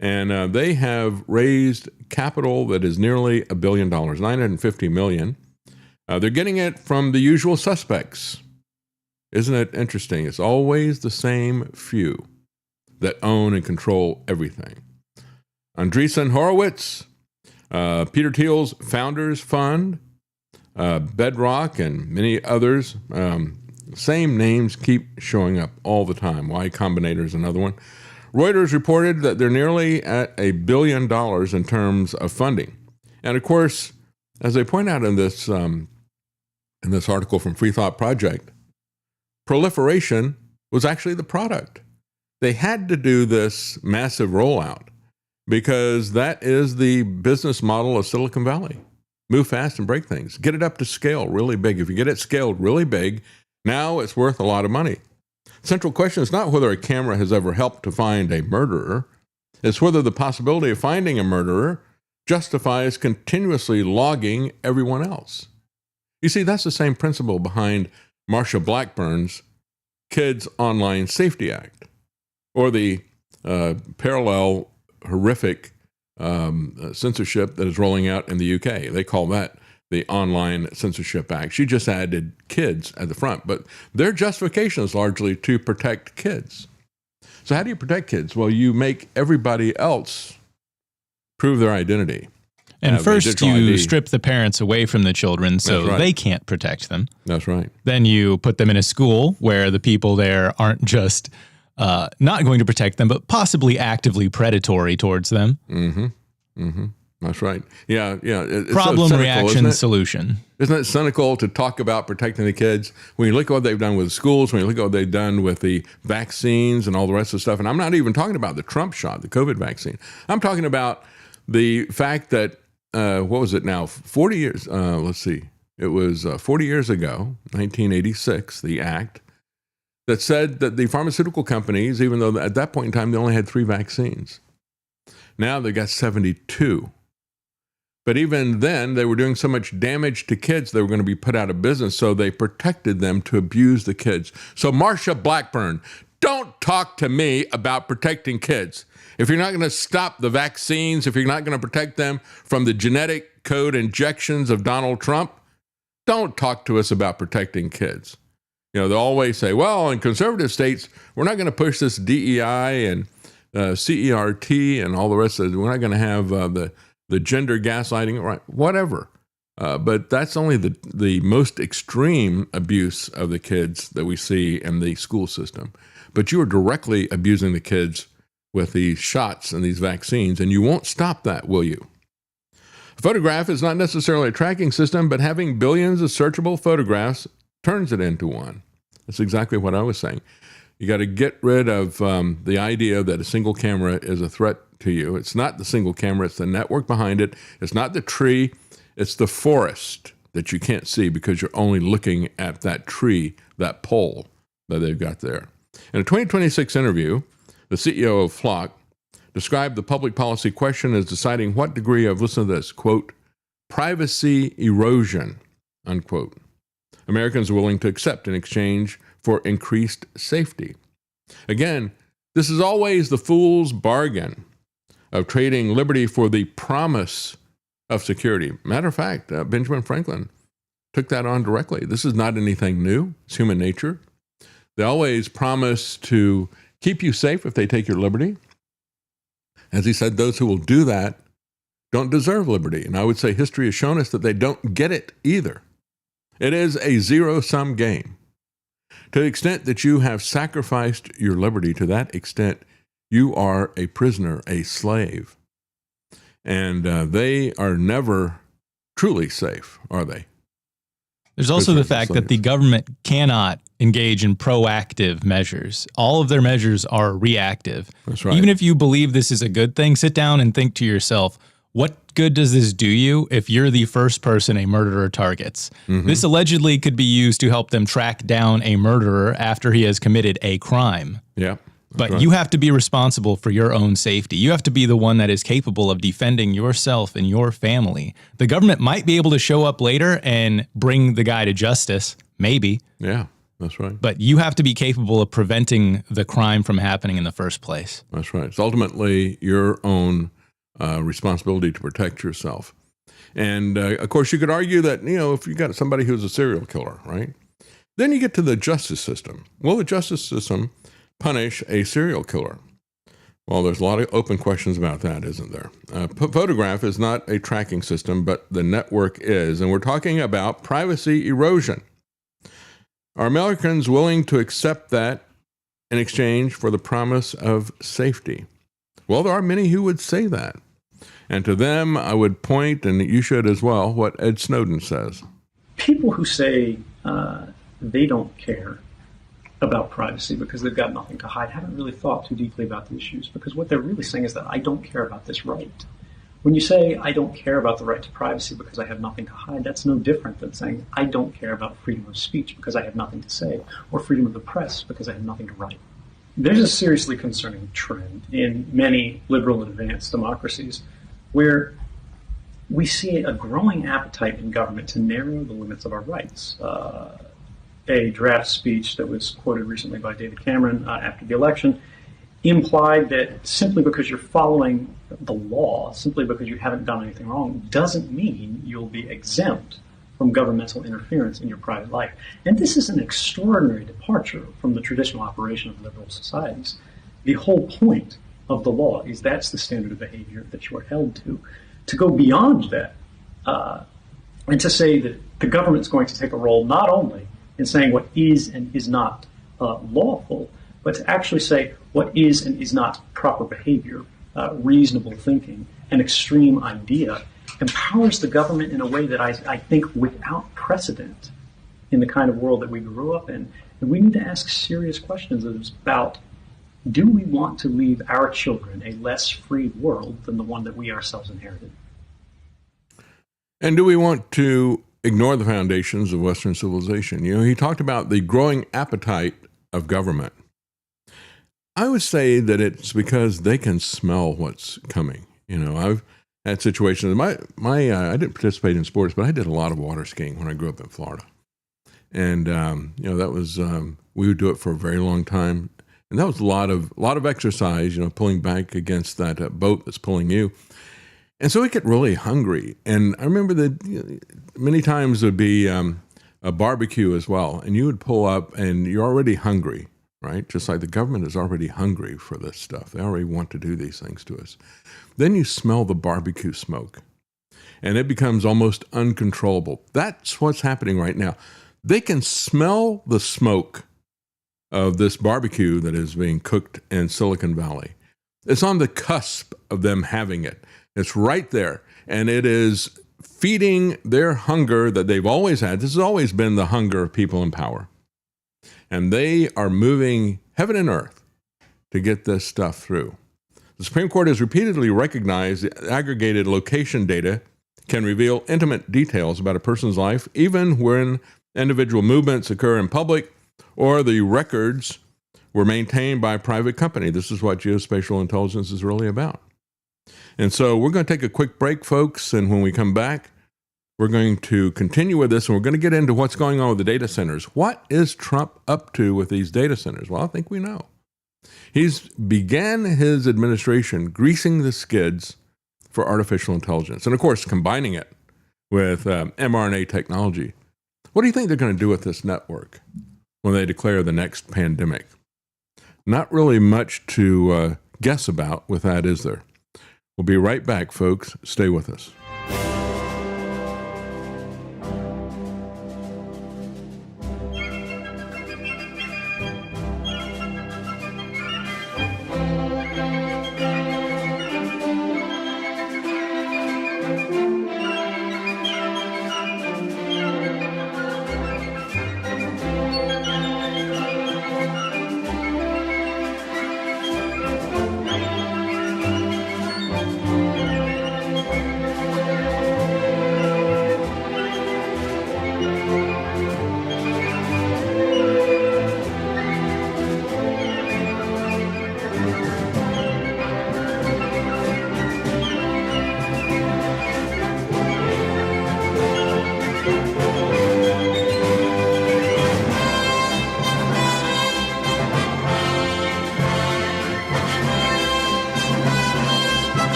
and they have raised capital that is nearly $1 billion, $950 million. They're getting it from the usual suspects. Isn't it interesting? It's always the same few that own and control everything. Andreessen Horowitz, Peter Thiel's Founders Fund, Bedrock, and many others. Same names keep showing up all the time. Y Combinator is another one. Reuters reported that they're nearly at $1 billion in terms of funding. And of course, as they point out in this article from Free Thought Project, proliferation was actually the product. They had to do this massive rollout because that is the business model of Silicon Valley. Move fast and break things. Get it up to scale really big. If you get it scaled really big, now it's worth a lot of money. Central question is not whether a camera has ever helped to find a murderer. It's whether the possibility of finding a murderer justifies continuously logging everyone else. You see, that's the same principle behind Marsha Blackburn's Kids Online Safety Act, or the parallel horrific censorship that is rolling out in the UK. They call that the Online Censorship Act. She just added kids at the front, but their justification is largely to protect kids. So how do you protect kids? Well, you make everybody else prove their identity. And first you strip the parents away from the children so they can't protect them. That's right. Then you put them in a school where the people there aren't just not going to protect them, but possibly actively predatory towards them. Mm-hmm. Mm-hmm. That's right. Yeah, yeah. It's problem, so cynical, reaction, solution. Isn't it cynical to talk about protecting the kids when you look at what they've done with the schools, when you look at what they've done with the vaccines and all the rest of the stuff? And I'm not even talking about the Trump shot, the COVID vaccine. I'm talking about the fact that, what was it now, 40 years, let's see, it was 40 years ago, 1986, the act that said that the pharmaceutical companies, even though at that point in time they only had 3 vaccines, now they got 72. But even then, they were doing so much damage to kids, they were going to be put out of business, so they protected them to abuse the kids. So Marsha Blackburn, don't talk to me about protecting kids. If you're not going to stop the vaccines, if you're not going to protect them from the genetic code injections of Donald Trump, don't talk to us about protecting kids. You know, they always say, well, in conservative states, we're not going to push this DEI and CERT and all the rest of it. We're not going to have the gender gaslighting, right? Whatever. But that's only the most extreme abuse of the kids that we see in the school system. But you are directly abusing the kids with these shots and these vaccines, and you won't stop that, will you? A photograph is not necessarily a tracking system, but having billions of searchable photographs turns it into one. That's exactly what I was saying. You got to get rid of the idea that a single camera is a threat to you. It's not the single camera, it's the network behind it. It's not the tree, it's the forest that you can't see because you're only looking at that tree, that pole that they've got there. In a 2026 interview, the CEO of Flock described the public policy question as deciding what degree of, listen to this, quote, privacy erosion, unquote, Americans are willing to accept in exchange for increased safety. Again, this is always the fool's bargain of trading liberty for the promise of security. Matter of fact, Benjamin Franklin took that on directly. This is not anything new. It's human nature. They always promise to keep you safe if they take your liberty. As he said, those who will do that don't deserve liberty. And I would say history has shown us that they don't get it either. It is a zero-sum game. To the extent that you have sacrificed your liberty, to that extent, you are a prisoner, a slave. And they are never truly safe, are they? There's also the fact that the government cannot engage in proactive measures. All of their measures are reactive. That's right. Even if you believe this is a good thing, sit down and think to yourself, what good does this do you if you're the first person a murderer targets? Mm-hmm. This allegedly could be used to help them track down a murderer after he has committed a crime. Yeah. But right. You have to be responsible for your own safety. You have to be the one that is capable of defending yourself and your family. The government might be able to show up later and bring the guy to justice, maybe. Yeah, that's right. But you have to be capable of preventing the crime from happening in the first place. That's right. It's ultimately your own responsibility to protect yourself. And of course, you could argue that, you know, if you got somebody who's a serial killer, right? Then you get to the justice system. Will the justice system punish a serial killer? Well, there's a lot of open questions about that, isn't there? Photograph is not a tracking system, but the network is. And we're talking about privacy erosion. Are Americans willing to accept that in exchange for the promise of safety? Well, there are many who would say that. And to them, I would point, and you should as well, what Ed Snowden says. People who say they don't care about privacy because they've got nothing to hide, haven't really thought too deeply about the issues, because what they're really saying is that I don't care about this right. When you say I don't care about the right to privacy because I have nothing to hide, that's no different than saying I don't care about freedom of speech because I have nothing to say, or freedom of the press because I have nothing to write. There's a seriously concerning trend in many liberal and advanced democracies where we see a growing appetite in government to narrow the limits of our rights. A draft speech that was quoted recently by David Cameron after the election implied that simply because you're following the law, simply because you haven't done anything wrong, doesn't mean you'll be exempt from governmental interference in your private life. And this is an extraordinary departure from the traditional operation of liberal societies. The whole point of the law is that's the standard of behavior that you are held to. To go beyond that and to say that the government's going to take a role not only in saying what is and is not lawful, but to actually say what is and is not proper behavior, reasonable thinking, an extreme idea, empowers the government in a way that I think without precedent in the kind of world that we grew up in. And we need to ask serious questions about, do we want to leave our children a less free world than the one that we ourselves inherited? And do we want to ignore the foundations of Western civilization? You know, he talked about the growing appetite of government. I would say that it's because they can smell what's coming. You know, I've had situations. I didn't participate in sports, but I did a lot of water skiing when I grew up in Florida, and you know, that was we would do it for a very long time, and that was a lot of exercise. You know, pulling back against that boat that's pulling you. And so we get really hungry. And I remember that many times there'd be a barbecue as well. And you would pull up and you're already hungry, right? Just like the government is already hungry for this stuff. They already want to do these things to us. Then you smell the barbecue smoke and it becomes almost uncontrollable. That's what's happening right now. They can smell the smoke of this barbecue that is being cooked in Silicon Valley. It's on the cusp of them having it. It's right there, and it is feeding their hunger that they've always had. This has always been the hunger of people in power. And they are moving heaven and earth to get this stuff through. The Supreme Court has repeatedly recognized that aggregated location data can reveal intimate details about a person's life, even when individual movements occur in public or the records were maintained by a private company. This is what geospatial intelligence is really about. And so we're going to take a quick break, folks, and when we come back, we're going to continue with this, and we're going to get into what's going on with the data centers. What is Trump up to with these data centers? Well, I think we know. He's began his administration greasing the skids for artificial intelligence, and of course, combining it with mRNA technology. What do you think they're going to do with this network when they declare the next pandemic? Not really much to guess about with that, is there? We'll be right back, folks. Stay with us.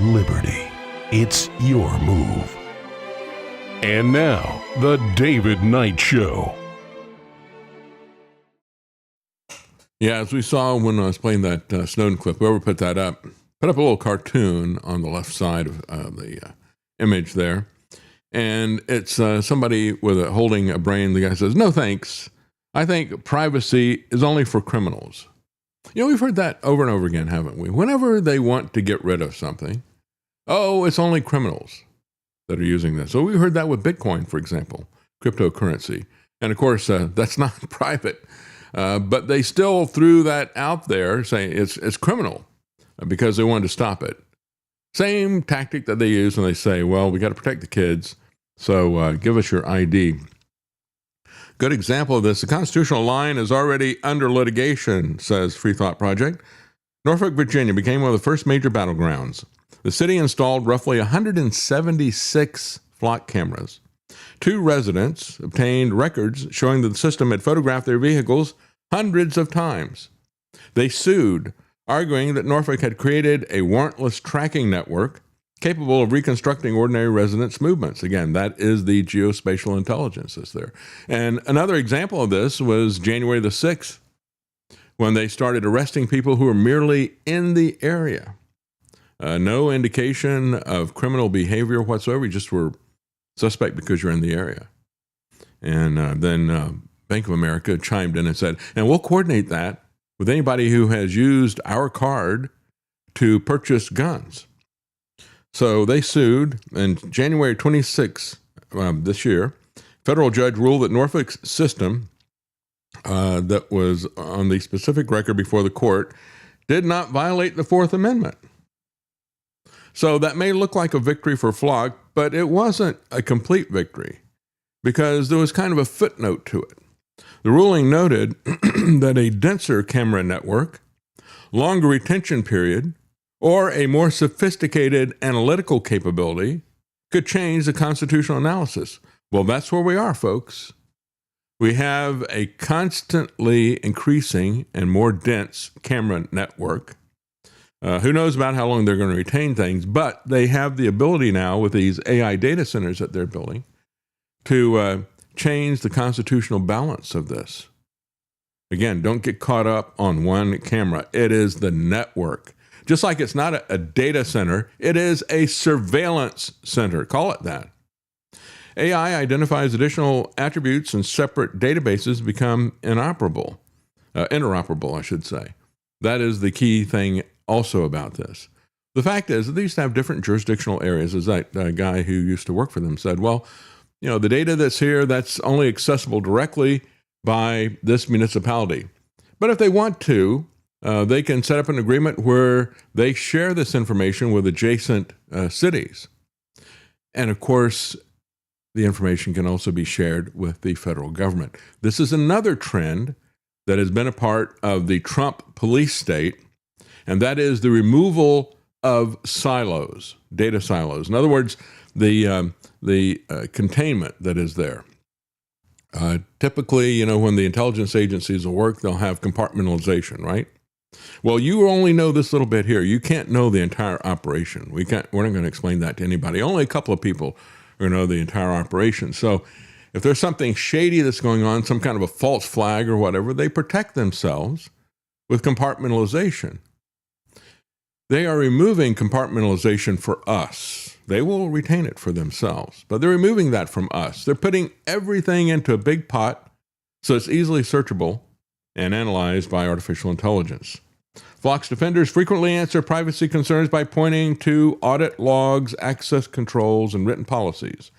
Liberty. It's your move. And now, The David Knight Show. Yeah, as we saw when I was playing that Snowden clip, whoever put that up, put up a little cartoon on the left side of the image there. And it's somebody holding a brain. The guy says, "No thanks. I think privacy is only for criminals." You know, we've heard that over and over again, haven't we? Whenever they want to get rid of something, oh, it's only criminals that are using this. So we heard that with Bitcoin, for example, cryptocurrency. And of course, that's not private. But they still threw that out there saying it's criminal because they wanted to stop it. Same tactic that they use when they say, well, we got to protect the kids, so give us your ID. Good example of this, the constitutional line is already under litigation, says Free Thought Project. Norfolk, Virginia became one of the first major battlegrounds. The city installed roughly 176 flock cameras. 2 residents obtained records showing that the system had photographed their vehicles hundreds of times. They sued, arguing that Norfolk had created a warrantless tracking network capable of reconstructing ordinary residents' movements. Again, that is the geospatial intelligence that's there. And another example of this was January the 6th, when they started arresting people who were merely in the area. No indication of criminal behavior whatsoever. You just were suspect because you're in the area. And then Bank of America chimed in and said, and we'll coordinate that with anybody who has used our card to purchase guns. So they sued, and January 26th this year, federal judge ruled that Norfolk's system that was on the specific record before the court did not violate the Fourth Amendment. So that may look like a victory for Flock, but it wasn't a complete victory because there was kind of a footnote to it. The ruling noted that a denser camera network, longer retention period, or a more sophisticated analytical capability could change the constitutional analysis. Well, that's where we are, folks. We have a constantly increasing and more dense camera network. Who knows about how long they're going to retain things, but they have the ability now with these AI data centers that they're building to change the constitutional balance of this. Again, don't get caught up on one camera. It is the network. Just like it's not a data center, it is a surveillance center. Call it that. AI identifies additional attributes and separate databases become interoperable, I should say. That is the key thing also about this. The fact is that these have different jurisdictional areas. As that guy who used to work for them said, well, you know, the data that's here, that's only accessible directly by this municipality. But if they want to, they can set up an agreement where they share this information with adjacent cities. And of course, the information can also be shared with the federal government. This is another trend that has been a part of the Trump police state, and that is the removal of silos, data silos. In other words, the containment that is there. Typically, you know, when the intelligence agencies will work, they'll have compartmentalization, right? Well, you only know this little bit here. You can't know the entire operation. We're not going to explain that to anybody. Only a couple of people are going to know the entire operation. So if there's something shady that's going on, some kind of a false flag or whatever, they protect themselves with compartmentalization. They are removing compartmentalization for us. They will retain it for themselves, but they're removing that from us. They're putting everything into a big pot so it's easily searchable and analyzed by artificial intelligence. Flock's defenders frequently answer privacy concerns by pointing to audit logs, access controls, and written policies,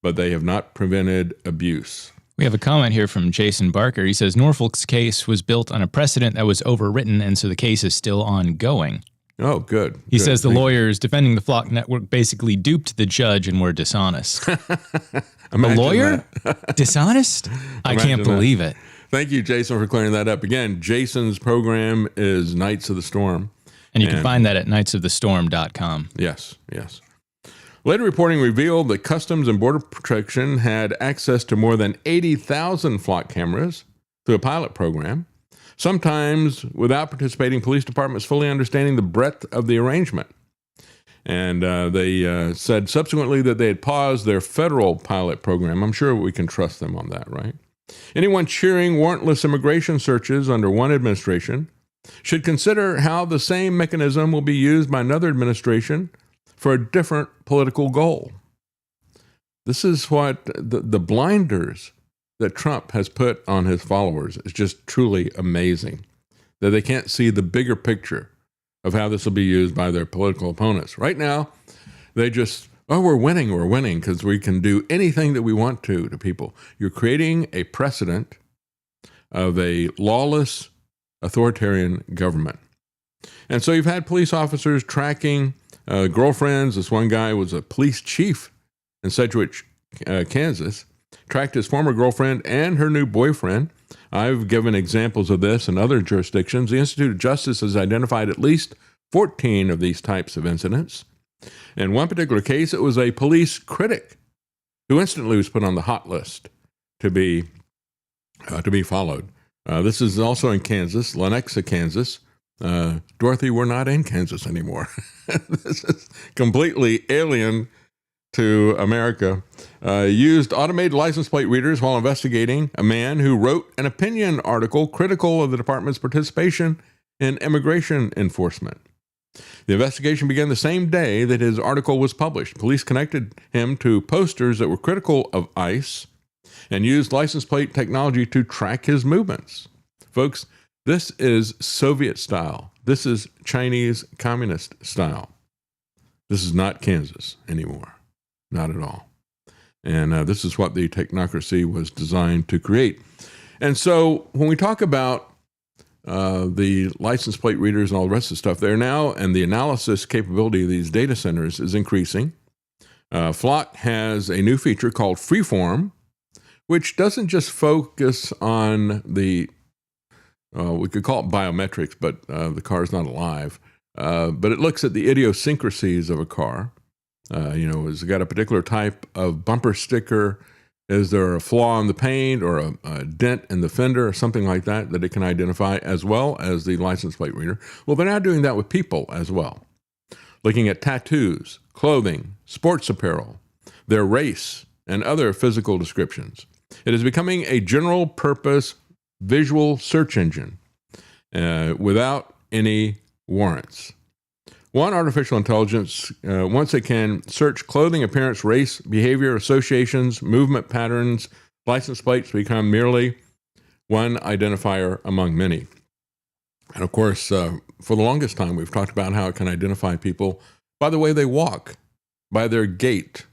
but they have not prevented abuse. We have a comment here from Jason Barker. He says, Norfolk's case was built on a precedent that was overwritten, and so the case is still ongoing. Oh, good. He says the lawyers defending the Flock network basically duped the judge and were dishonest. A lawyer? Dishonest? I can't believe it. Thank you, Jason, for clearing that up. Again, Jason's program is Knights of the Storm. And you can find that at knightsofthestorm.com. Yes, yes. Later reporting revealed that Customs and Border Protection had access to more than 80,000 Flock cameras through a pilot program, sometimes without participating police departments fully understanding the breadth of the arrangement. And they said subsequently that they had paused their federal pilot program. I'm sure we can trust them on that, right? Anyone cheering warrantless immigration searches under one administration should consider how the same mechanism will be used by another administration for a different political goal. This is what the blinders that Trump has put on his followers is just truly amazing, that they can't see the bigger picture of how this will be used by their political opponents. Right now, they just, we're winning because we can do anything that we want to people. You're creating a precedent of a lawless, authoritarian government. And so you've had police officers tracking girlfriends. This one guy was a police chief in Sedgwick, Kansas, tracked his former girlfriend and her new boyfriend. I've given examples of this in other jurisdictions. The Institute of Justice has identified at least 14 of these types of incidents. In one particular case, it was a police critic who instantly was put on the hot list to be followed. This is also in Kansas, Lenexa, Kansas. Dorothy, we're not in Kansas anymore. This is completely alien to America. Used automated license plate readers while investigating a man who wrote an opinion article critical of the department's participation in immigration enforcement. The investigation began the same day that his article was published. Police connected him to posters that were critical of ICE and used license plate technology to track his movements. Folks, this is Soviet style. This is Chinese communist style. This is not Kansas anymore. Not at all. And this is what the technocracy was designed to create. And so when we talk about the license plate readers and all the rest of the stuff, they're now, and the analysis capability of these data centers is increasing. Flock has a new feature called Freeform, which doesn't just focus on the, we could call it biometrics, but the car is not alive. But it looks at the idiosyncrasies of a car. Has it got a particular type of bumper sticker? Is there a flaw in the paint or a dent in the fender or something like that it can identify, as well as the license plate reader? Well, they're now doing that with people as well. Looking at tattoos, clothing, sports apparel, their race, and other physical descriptions. It is becoming a general purpose visual search engine without any warrants. One, artificial intelligence, once it can search clothing, appearance, race, behavior, associations, movement patterns, license plates become merely one identifier among many. And of course, for the longest time, we've talked about how it can identify people by the way they walk, by their gait.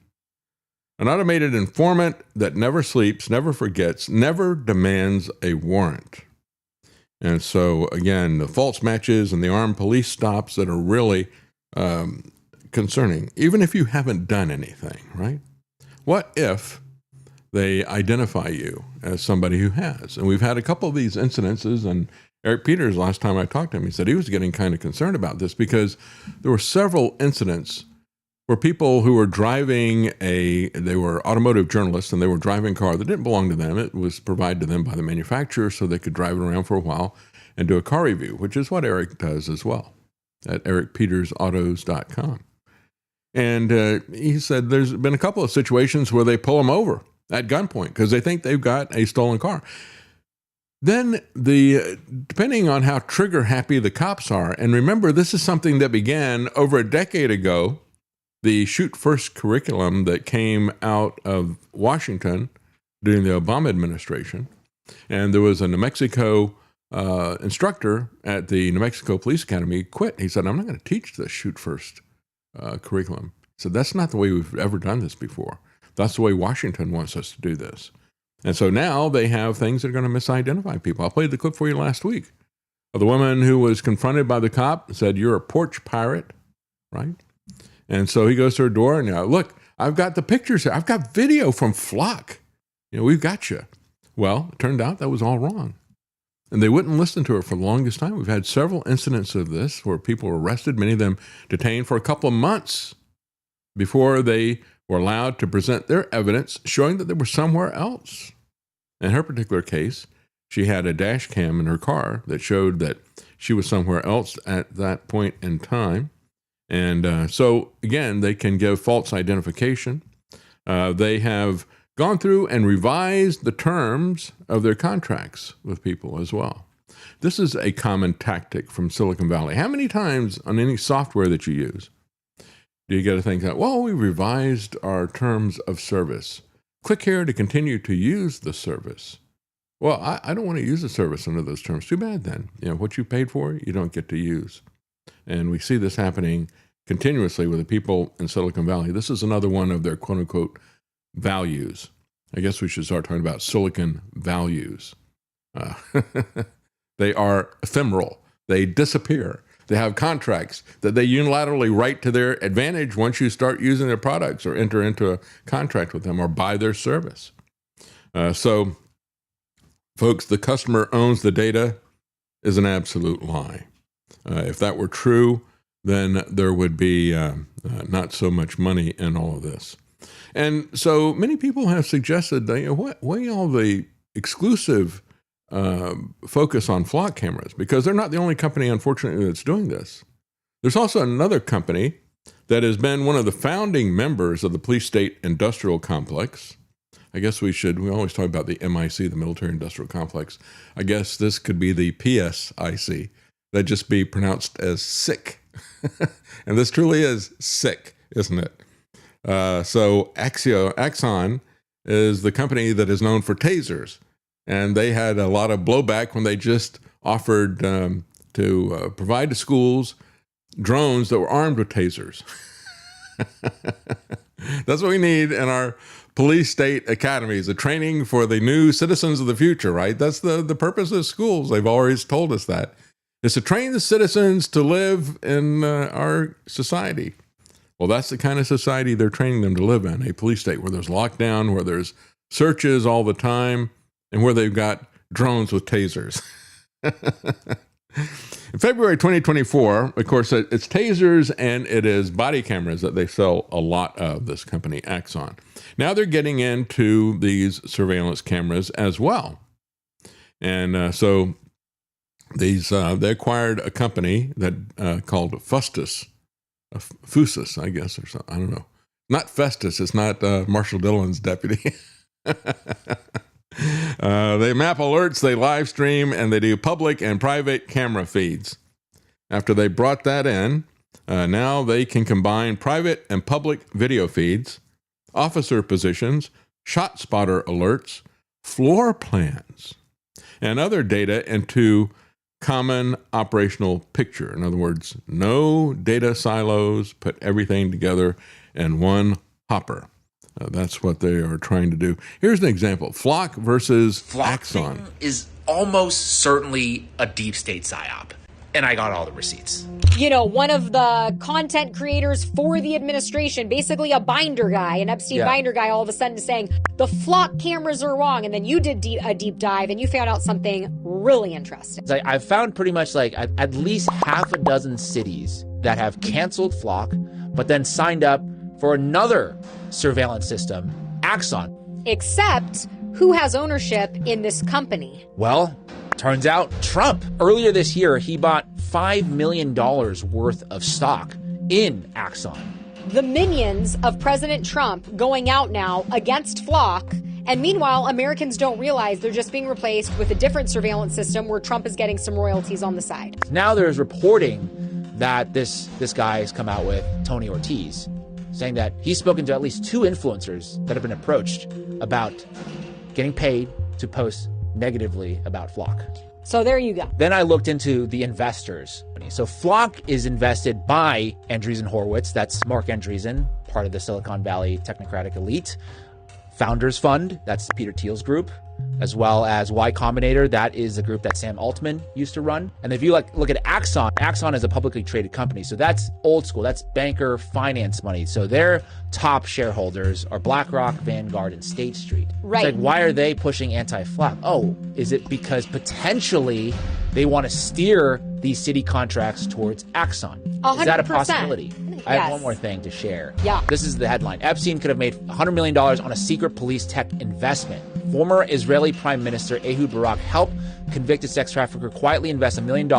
An automated informant that never sleeps, never forgets, never demands a warrant. And so, again, the false matches and the armed police stops that are really concerning, even if you haven't done anything, right? What if they identify you as somebody who has? And we've had a couple of these incidences, and Eric Peters, last time I talked to him, he said he was getting kind of concerned about this because there were several incidents where people who were driving they were automotive journalists, and they were driving a car that didn't belong to them. It was provided to them by the manufacturer so they could drive it around for a while and do a car review, which is what Eric does as well at ericpetersautos.com. And he said there's been a couple of situations where they pull them over at gunpoint because they think they've got a stolen car. Then depending on how trigger happy the cops are, and remember, this is something that began over a decade ago, the Shoot First curriculum that came out of Washington during the Obama administration. And there was a New Mexico instructor at the New Mexico Police Academy quit. He said, I'm not going to teach the Shoot First curriculum. So that's not the way we've ever done this before. That's the way Washington wants us to do this. And so now they have things that are going to misidentify people. I played the clip for you last week of the woman who was confronted by the cop and said, you're a porch pirate, right? And so he goes to her door and, look, I've got the pictures here. I've got video from Flock. We've got you. Well, it turned out that was all wrong. And they wouldn't listen to her for the longest time. We've had several incidents of this where people were arrested, many of them detained for a couple of months before they were allowed to present their evidence showing that they were somewhere else. In her particular case, she had a dash cam in her car that showed that she was somewhere else at that point in time. And so, again, they can give false identification. They have gone through and revised the terms of their contracts with people as well. This is a common tactic from Silicon Valley. How many times on any software that you use do you get to think that, well, we revised our terms of service. Click here to continue to use the service. Well, I don't want to use the service under those terms. Too bad then. What you paid for, you don't get to use. And we see this happening continuously with the people in Silicon Valley. This is another one of their quote unquote values. I guess we should start talking about Silicon values. They are ephemeral. They disappear. They have contracts that they unilaterally write to their advantage once you start using their products or enter into a contract with them or buy their service. So, folks, the customer owns the data is an absolute lie. If that were true, then there would be not so much money in all of this. And so many people have suggested that, why all the exclusive focus on flock cameras? Because they're not the only company, unfortunately, that's doing this. There's also another company that has been one of the founding members of the police state industrial complex. I guess we always talk about the MIC, the military industrial complex. I guess this could be the PSIC. That'd just be pronounced as sick. And this truly is sick, isn't it? So Axon is the company that is known for tasers. And they had a lot of blowback when they just offered to provide to schools drones that were armed with tasers. That's what we need in our police state academies, the training for the new citizens of the future, right? That's the purpose of schools. They've always told us that. Is to train the citizens to live in our society. Well, that's the kind of society they're training them to live in, a police state where there's lockdown, where there's searches all the time, and where they've got drones with tasers. In February 2024, of course, it's tasers and it is body cameras that they sell a lot of, this company, Axon. Now they're getting into these surveillance cameras as well. And so they acquired a company that called Fusus, I guess, or something. I don't know. Not Festus. It's not Marshall Dillon's deputy. They map alerts, they live stream, and they do public and private camera feeds. After they brought that in, now they can combine private and public video feeds, officer positions, shot spotter alerts, floor plans, and other data into common operational picture. In other words, no data silos, put everything together in one hopper. That's what they are trying to do. Here's an example. Flock versus Axon. Is almost certainly a deep state psyop. And I got all the receipts. One of the content creators for the administration, basically a binder guy, an Epstein binder guy, all of a sudden saying, the flock cameras are wrong. And then you did a deep dive and you found out something really interesting. I've found pretty much at least half a dozen cities that have canceled flock, but then signed up for another surveillance system, Axon. Except, who has ownership in this company? Well, turns out Trump. Earlier this year, he bought $5 million worth of stock in Axon. The minions of President Trump going out now against flock. And meanwhile, Americans don't realize they're just being replaced with a different surveillance system where Trump is getting some royalties on the side. Now there's reporting that this guy has come out with, Tony Ortiz, saying that he's spoken to at least 2 influencers that have been approached about getting paid to post negatively about Flock. So there you go. Then I looked into the investors. So Flock is invested by Andreessen Horowitz. That's Mark Andreessen, part of the Silicon Valley technocratic elite. Founders Fund, that's Peter Thiel's group, as well as Y Combinator, that is the group that Sam Altman used to run. And if you look at Axon, Axon is a publicly traded company, so that's old school, that's banker finance money. So their top shareholders are BlackRock, Vanguard, and State Street. Right. It's why are they pushing anti-flock? Oh, is it because potentially they want to steer these city contracts towards Axon? 100%. Is that a possibility? I have Yes. one more thing to share. Yeah. This is the headline. Epstein could have made $100 million on a secret police tech investment. Former Israeli Prime Minister Ehud Barak helped convicted sex trafficker quietly invest $1 million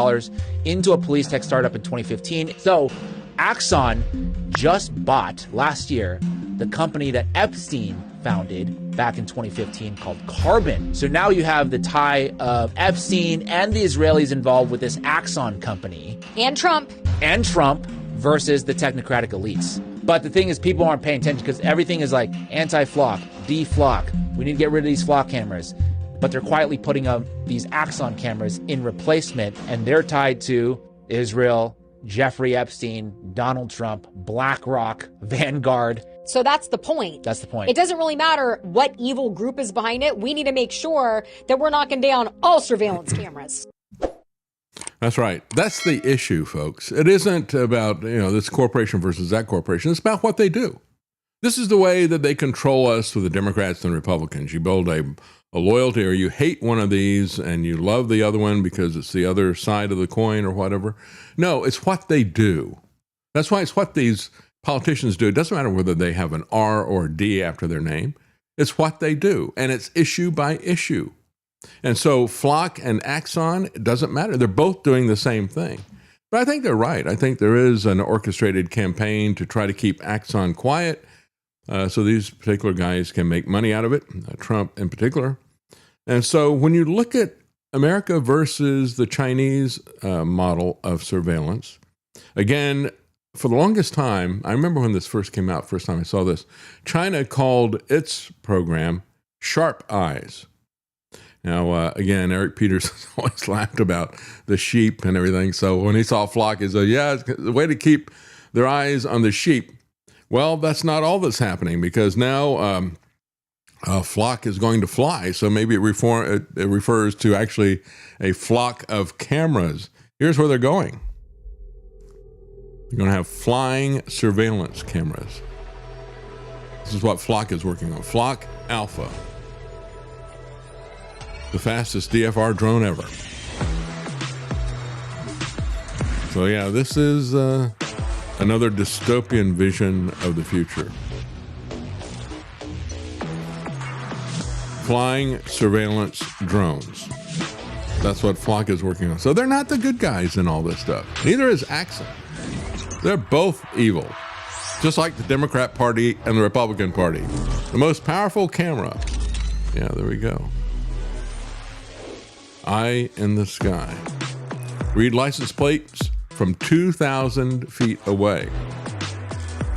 into a police tech startup in 2015. So Axon just bought last year the company that Epstein founded back in 2015 called Carbon. So now you have the tie of Epstein and the Israelis involved with this Axon company. And Trump Versus the technocratic elites. But the thing is, people aren't paying attention because everything is like anti-flock, de-flock. We need to get rid of these flock cameras. But they're quietly putting up these Axon cameras in replacement, and they're tied to Israel, Jeffrey Epstein, Donald Trump, BlackRock, Vanguard. So that's the point. That's the point. It doesn't really matter what evil group is behind it. We need to make sure that we're knocking down all surveillance cameras. That's right. That's the issue, folks. It isn't about, this corporation versus that corporation. It's about what they do. This is the way that they control us with the Democrats and Republicans. You build a loyalty, or you hate one of these and you love the other one because it's the other side of the coin or whatever. No, it's what they do. That's why it's what these politicians do. It doesn't matter whether they have an R or a D after their name. It's what they do, and it's issue by issue. And so Flock and Axon, it doesn't matter. They're both doing the same thing. But I think they're right. I think there is an orchestrated campaign to try to keep Axon quiet so these particular guys can make money out of it, Trump in particular. And so when you look at America versus the Chinese model of surveillance, again, for the longest time, I remember when this first came out, first time I saw this, China called its program Sharp Eyes. Now, again, Eric Peters always laughed about the sheep and everything. So when he saw Flock, he said, yeah, it's the way to keep their eyes on the sheep. Well, that's not all that's happening, because now Flock is going to fly. So maybe it refers to actually a flock of cameras. Here's where they're going. They're going to have flying surveillance cameras. This is what Flock is working on. Flock Alpha. The fastest DFR drone ever. So yeah, this is another dystopian vision of the future. Flying surveillance drones. That's what Flock is working on. So they're not the good guys in all this stuff. Neither is Axon. They're both evil. Just like the Democrat Party and the Republican Party. The most powerful camera. Yeah, there we go. Eye in the sky. Read license plates from 2,000 feet away.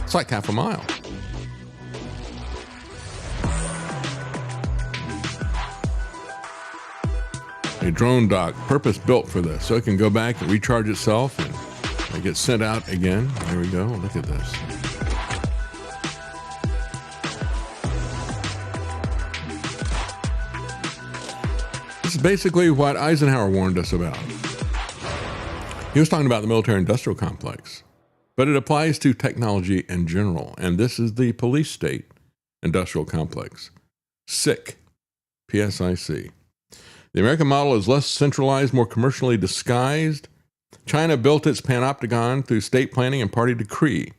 It's like half a mile. A drone dock, purpose built for this, so it can go back and recharge itself and it gets sent out again. There we go. Look at this. This is basically what Eisenhower warned us about. He was talking about the military-industrial complex, but it applies to technology in general, and this is the police state industrial complex. SIC, PSIC. The American model is less centralized, more commercially disguised. China built its panopticon through state planning and party decree.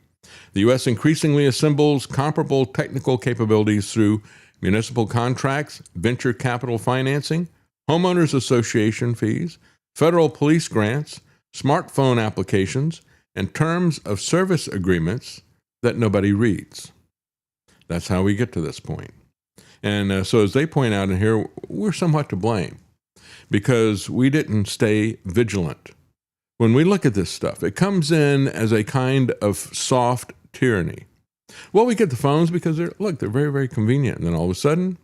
The U.S. increasingly assembles comparable technical capabilities through municipal contracts, venture capital financing, homeowners association fees, federal police grants, smartphone applications, and terms of service agreements that nobody reads. That's how we get to this point. And so as they point out in here, we're somewhat to blame because we didn't stay vigilant. When we look at this stuff, it comes in as a kind of soft tyranny. Well, we get the phones because they're very, very convenient. And then all of a sudden,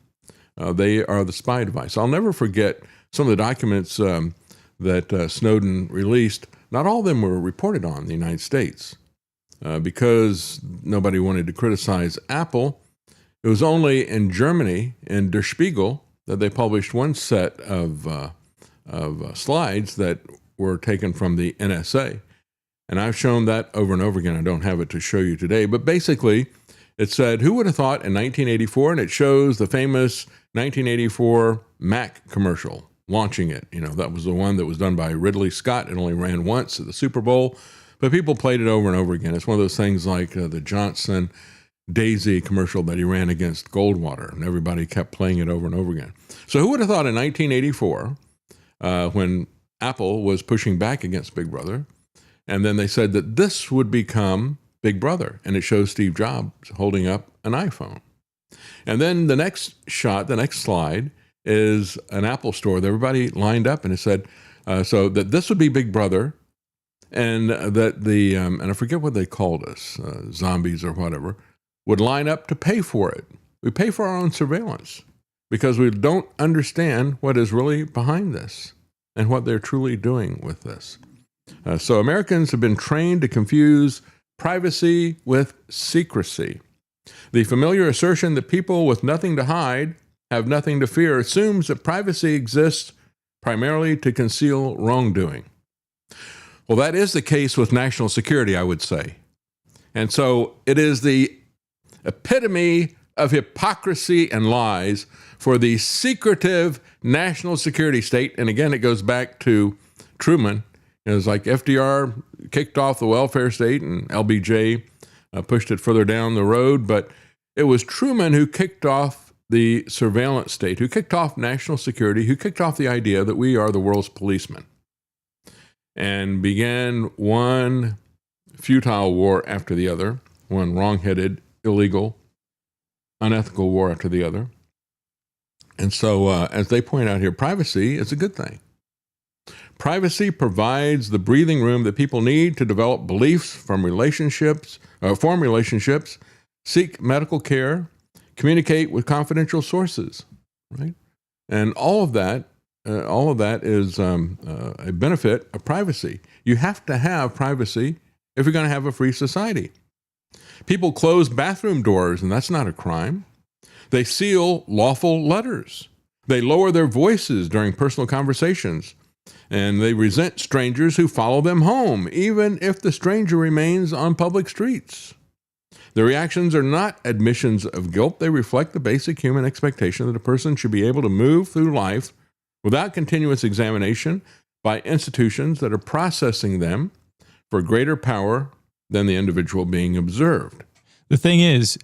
they are the spy device. I'll never forget some of the documents that Snowden released. Not all of them were reported on in the United States because nobody wanted to criticize Apple. It was only in Germany, in Der Spiegel, that they published one set of slides that were taken from the NSA. And I've shown that over and over again. I don't have it to show you today. But basically, it said, who would have thought in 1984, and it shows the famous 1984 Mac commercial, launching it. That was the one that was done by Ridley Scott. It only ran once at the Super Bowl, but people played it over and over again. It's one of those things like the Johnson Daisy commercial that he ran against Goldwater, and everybody kept playing it over and over again. So who would have thought in 1984, when Apple was pushing back against Big Brother, And then they said that this would become Big Brother. And it shows Steve Jobs holding up an iPhone. And then the next shot, the next slide, is an Apple store that everybody lined up, and it said, so that this would be Big Brother, and that the, and I forget what they called us, zombies or whatever, would line up to pay for it. We pay for our own surveillance because we don't understand what is really behind this and what they're truly doing with this. So Americans have been trained to confuse privacy with secrecy. The familiar assertion that people with nothing to hide have nothing to fear assumes that privacy exists primarily to conceal wrongdoing. Well, that is the case with national security, I would say. And so it is the epitome of hypocrisy and lies for the secretive national security state. And again, it goes back to Truman. It was like FDR kicked off the welfare state and LBJ pushed it further down the road. But it was Truman who kicked off the surveillance state, who kicked off national security, who kicked off the idea that we are the world's policemen, and began one futile war after the other, one wrong-headed, illegal, unethical war after the other. And so, as they point out here, privacy is a good thing. Privacy provides the breathing room that people need to develop beliefs, form relationships, seek medical care, communicate with confidential sources, right? And all of that is a benefit of privacy. You have to have privacy if you're going to have a free society. People close bathroom doors, and that's not a crime. They seal lawful letters. They lower their voices during personal conversations, and they resent strangers who follow them home, even if the stranger remains on public streets. The reactions are not admissions of guilt. They reflect the basic human expectation that a person should be able to move through life without continuous examination by institutions that are processing them for greater power than the individual being observed. The thing is,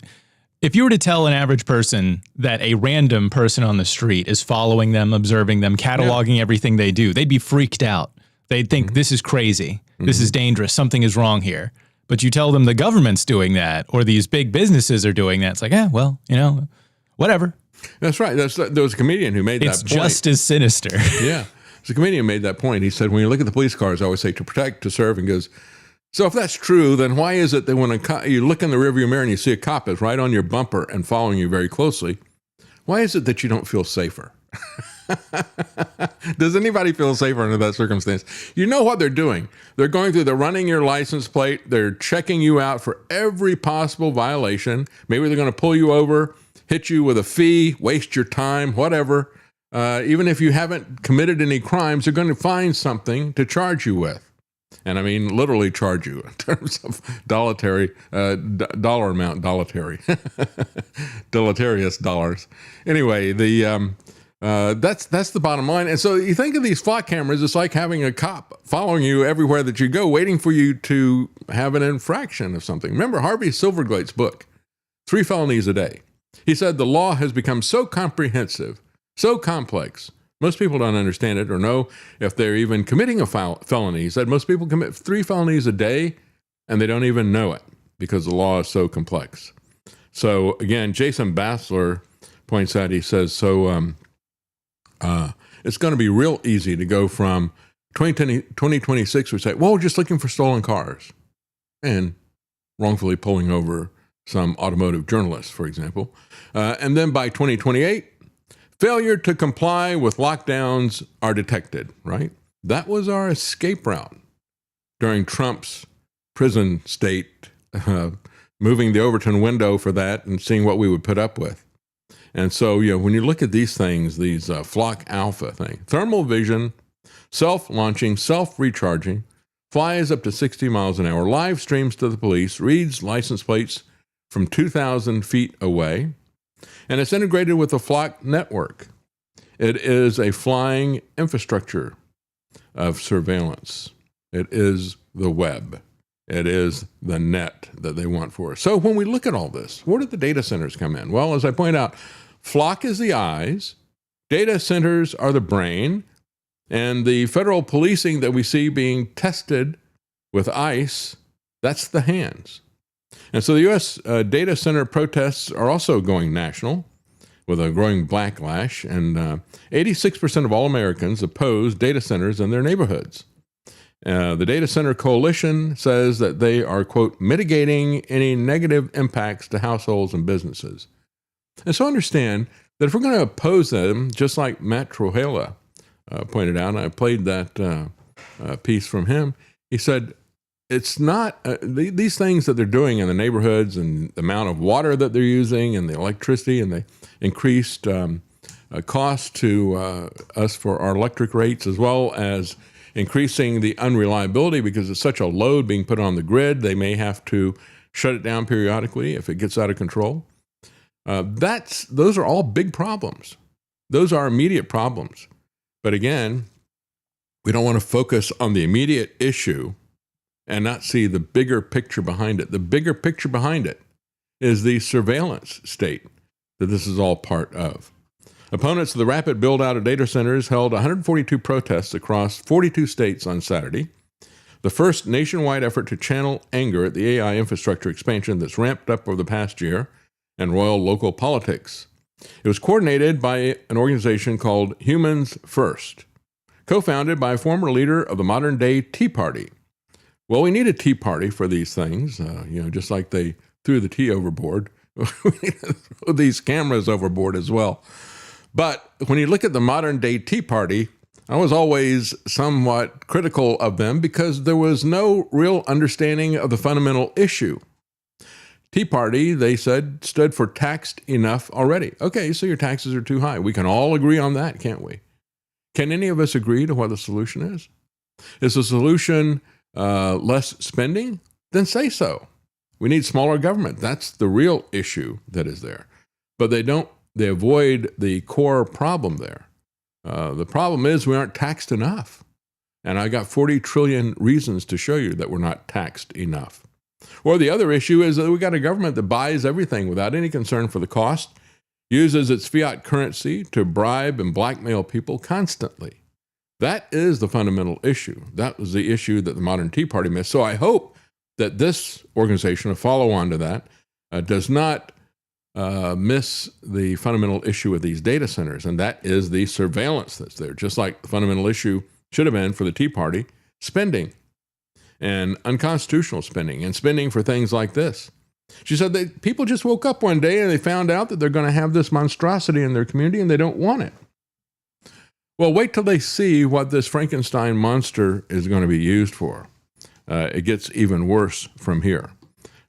if you were to tell an average person that a random person on the street is following them, observing them, cataloging everything they do, they'd be freaked out. They'd think, this is crazy. This is dangerous. Something is wrong here. But you tell them the government's doing that or these big businesses are doing that. It's like, well, whatever. That's right. There was a comedian who made that point. It's just as sinister. Yeah. There's a comedian who made that point. He said, when you look at the police cars, I always say to protect, to serve, and goes, so if that's true, then why is it that when you look in the rearview mirror and you see a cop is right on your bumper and following you very closely, why is it that you don't feel safer? Does anybody feel safer under that circumstance? You know what they're doing. They're running your license plate. They're checking you out for every possible violation. Maybe they're going to pull you over, hit you with a fee, waste your time, whatever. Even if you haven't committed any crimes, they're going to find something to charge you with. And I mean, literally charge you in terms of dollar amount, deleterious dollars. Anyway, that's the bottom line. And so you think of these flock cameras, it's like having a cop following you everywhere that you go, waiting for you to have an infraction of something. Remember Harvey Silverglate's book, 3 Felonies a Day. He said the law has become so comprehensive, so complex, most people don't understand it or know if they're even committing a felony. He said most people commit 3 felonies a day and they don't even know it because the law is so complex. So again, Jason Bassler points out, he says, it's going to be real easy to go from 2026, we say, well, we're just looking for stolen cars and wrongfully pulling over some automotive journalists, for example. And then by 2028, failure to comply with lockdowns are detected, right? That was our escape route during Trump's prison state, moving the Overton window for that and seeing what we would put up with. And so, when you look at these things, these Flock Alpha thing, thermal vision, self-launching, self-recharging, flies up to 60 miles an hour, live streams to the police, reads license plates from 2,000 feet away, and it's integrated with the Flock network. It is a flying infrastructure of surveillance. It is the web. It is the net that they want for us. So when we look at all this, where did the data centers come in? Well, as I point out, Flock is the eyes, data centers are the brain, and the federal policing that we see being tested With ICE, that's the hands. And so the U.S. Data center protests are also going national with a growing backlash, and 86% of all Americans oppose data centers in their neighborhoods. The Data Center Coalition says that they are, quote, mitigating any negative impacts to households and businesses. And so understand that if we're going to oppose them, just like Matt Trujillo pointed out, and I played that piece from him, he said, it's not these things that they're doing in the neighborhoods and the amount of water that they're using and the electricity and the increased cost to us for our electric rates, as well as increasing the unreliability because it's such a load being put on the grid. They may have to shut it down periodically if it gets out of control. Those are all big problems. Those are immediate problems. But again, we don't want to focus on the immediate issue and not see the bigger picture behind it. The bigger picture behind it is the surveillance state that this is all part of. Opponents of the rapid build-out of data centers held 142 protests across 42 states on Saturday, the first nationwide effort to channel anger at the AI infrastructure expansion that's ramped up over the past year and roiled local politics. It was coordinated by an organization called Humans First, co-founded by a former leader of the modern-day Tea Party. Well, we need a Tea Party for these things, just like they threw the tea overboard. We need to throw these cameras overboard as well. But when you look at the modern-day Tea Party, I was always somewhat critical of them because there was no real understanding of the fundamental issue. Tea Party, they said, stood for taxed enough already. Okay, so your taxes are too high. We can all agree on that, can't we? Can any of us agree to what the solution is? Is the solution less spending? Then say so. We need smaller government. That's the real issue that is there. But they avoid the core problem there. The problem is we aren't taxed enough. And I got 40 trillion reasons to show you that we're not taxed enough. Or the other issue is that we got a government that buys everything without any concern for the cost, uses its fiat currency to bribe and blackmail people constantly. That is the fundamental issue. That was the issue that the modern Tea Party missed. So I hope that this organization, a follow-on to that, does not miss the fundamental issue of these data centers, and that is the surveillance that's there. Just like the fundamental issue should have been for the Tea Party, spending and unconstitutional spending and spending for things like this. She said that people just woke up one day and they found out that they're going to have this monstrosity in their community and they don't want it. Well, wait till they see what this Frankenstein monster is going to be used for. It gets even worse from here.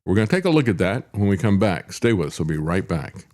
We're going to take a look at that when we come back. Stay with us. We'll be right back.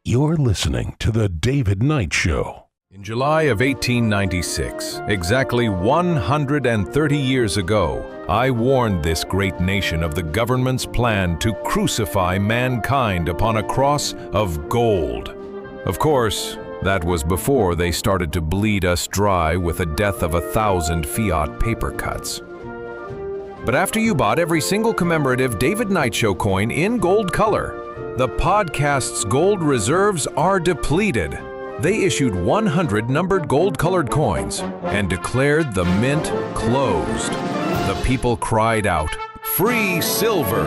You're listening to The David Knight Show. In July of 1896, exactly 130 years ago, I warned this great nation of the government's plan to crucify mankind upon a cross of gold. Of course, that was before they started to bleed us dry with the death of 1,000 fiat paper cuts. But after you bought every single commemorative David Knight Show coin in gold color, the podcast's gold reserves are depleted. They issued 100 numbered gold-colored coins and declared the mint closed. The people cried out, "Free silver!"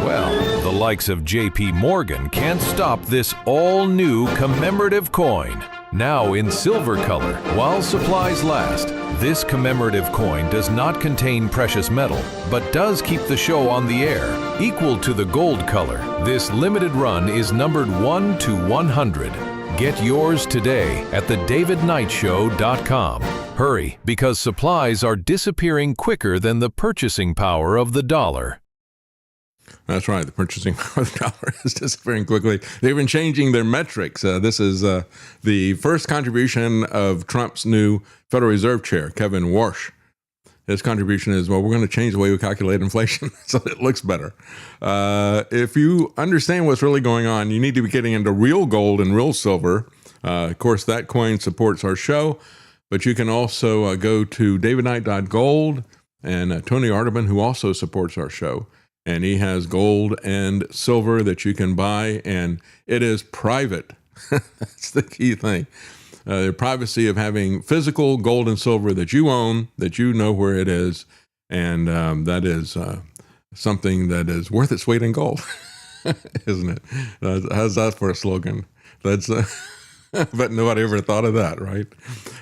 Well, the likes of J.P. Morgan can't stop this all-new commemorative coin. Now in silver color, while supplies last, this commemorative coin does not contain precious metal, but does keep the show on the air, equal to the gold color. This limited run is numbered 1 to 100. Get yours today at thedavidknightshow.com. Hurry, because supplies are disappearing quicker than the purchasing power of the dollar. That's right. The purchasing power of the dollar is disappearing quickly. They've been changing their metrics. This is the first contribution of Trump's new Federal Reserve Chair, Kevin Warsh. His contribution is, well, we're going to change the way we calculate inflation so it looks better. If you understand what's really going on, you need to be getting into real gold and real silver. Of course, that coin supports our show, but you can also go to davidknight.gold and Tony Arterburn, who also supports our show. And he has gold and silver that you can buy, and it is private. That's the key thing. The privacy of having physical gold and silver that you own, that you know where it is, and that is something that is worth its weight in gold, isn't it? How's that for a slogan? That's but nobody ever thought of that, right?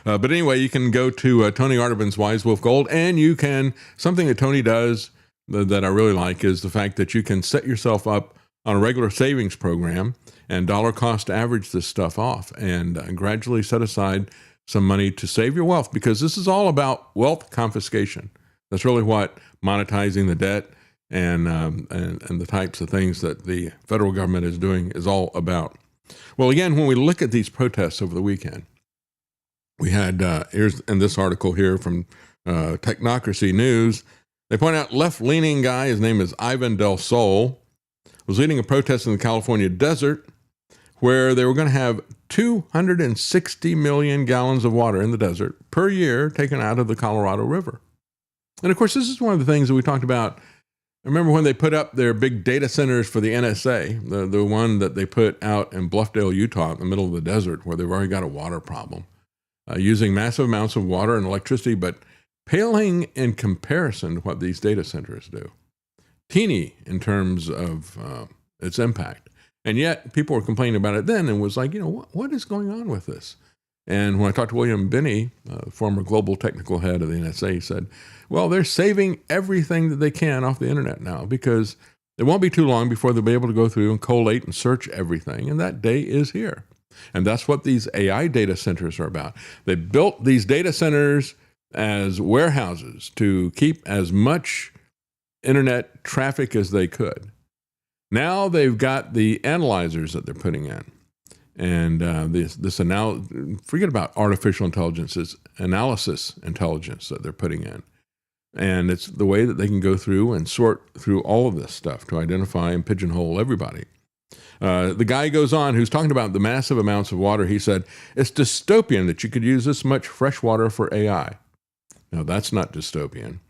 But anyway, you can go to Tony Arterburn's Wise Wolf Gold, and you can, something that Tony does that I really like is the fact that you can set yourself up on a regular savings program and dollar cost average this stuff off and gradually set aside some money to save your wealth, because this is all about wealth confiscation. That's really what monetizing the debt and the types of things that the federal government is doing is all about. Well, again, when we look at these protests over the weekend, we had, here's in this article here from Technocracy News, they point out left-leaning guy, his name is Ivan Del Sol, was leading a protest in the California desert where they were going to have 260 million gallons of water in the desert per year taken out of the Colorado River. And of course, this is one of the things that we talked about. Remember when they put up their big data centers for the NSA, the one that they put out in Bluffdale, Utah, in the middle of the desert, where they've already got a water problem, using massive amounts of water and electricity, but paling in comparison to what these data centers do. Teeny in terms of its impact. And yet people were complaining about it then and was like, what is going on with this? And when I talked to William Binney, former global technical head of the NSA, he said, well, they're saving everything that they can off the internet now, because it won't be too long before they'll be able to go through and collate and search everything. And that day is here. And that's what these AI data centers are about. They built these data centers as warehouses to keep as much internet traffic as they could. Now they've got the analyzers that they're putting in. And forget about artificial intelligence, it's analysis intelligence that they're putting in. And it's the way that they can go through and sort through all of this stuff to identify and pigeonhole everybody. The guy goes on, who's talking about the massive amounts of water. He said, it's dystopian that you could use this much fresh water for AI. No, that's not dystopian.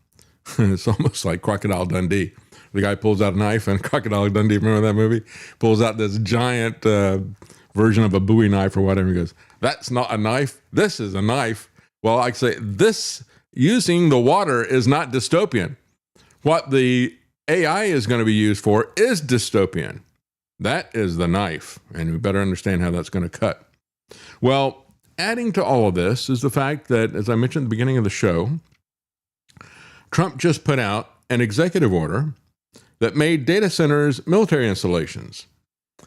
It's almost like Crocodile Dundee. The guy pulls out a knife, and Crocodile Dundee, remember that movie? Pulls out this giant version of a Bowie knife or whatever. He goes, that's not a knife. This is a knife. Well, I say this using the water is not dystopian. What the AI is going to be used for is dystopian. That is the knife, and we better understand how that's going to cut. Well, adding to all of this is the fact that, as I mentioned at the beginning of the show, Trump just put out an executive order that made data centers military installations.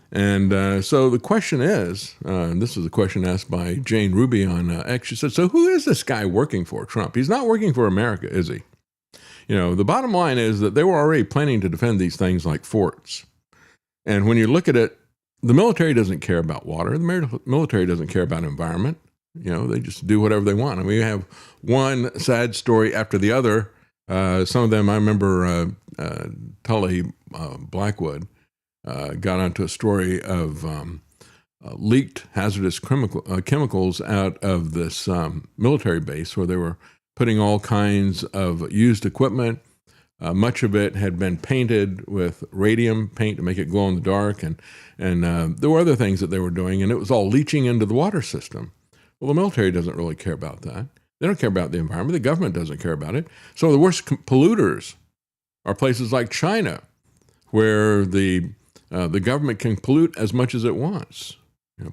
And so the question is, and this is a question asked by Jane Ruby on X, she said, so who is this guy working for, Trump? He's not working for America, is he? The bottom line is that they were already planning to defend these things like forts. And when you look at it, the military doesn't care about water. The military doesn't care about environment. They just do whatever they want. I mean, we have one sad story after the other. Some of them, I remember Tully Blackwood got onto a story of leaked hazardous chemicals out of this military base where they were putting all kinds of used equipment. Much of it had been painted with radium paint to make it glow in the dark, and there were other things that they were doing, and it was all leaching into the water system. Well, the military doesn't really care about that. They don't care about the environment. The government doesn't care about it. So the worst polluters are places like China, where the government can pollute as much as it wants.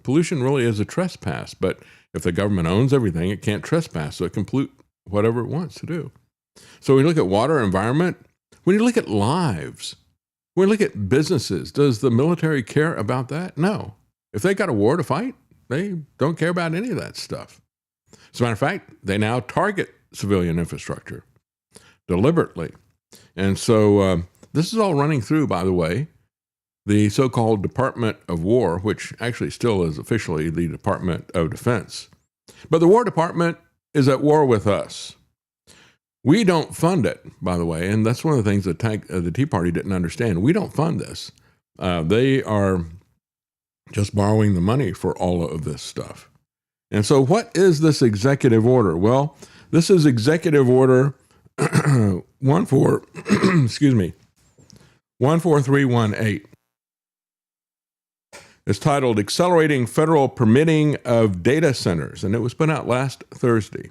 Pollution really is a trespass, but if the government owns everything, it can't trespass, so it can pollute whatever it wants to do. So when you look at water, environment, when you look at lives, when you look at businesses, does the military care about that? No. If they got a war to fight, they don't care about any of that stuff. As a matter of fact, they now target civilian infrastructure deliberately. And so this is all running through, by the way, the so-called Department of War, which actually still is officially the Department of Defense. But the War Department is at war with us. We don't fund it, by the way, and that's one of the things that the Tea Party didn't understand. We don't fund this. They are just borrowing the money for all of this stuff. And so what is this executive order? Well, this is Executive Order 14318. It's titled Accelerating Federal Permitting of Data Centers, and it was put out last Thursday.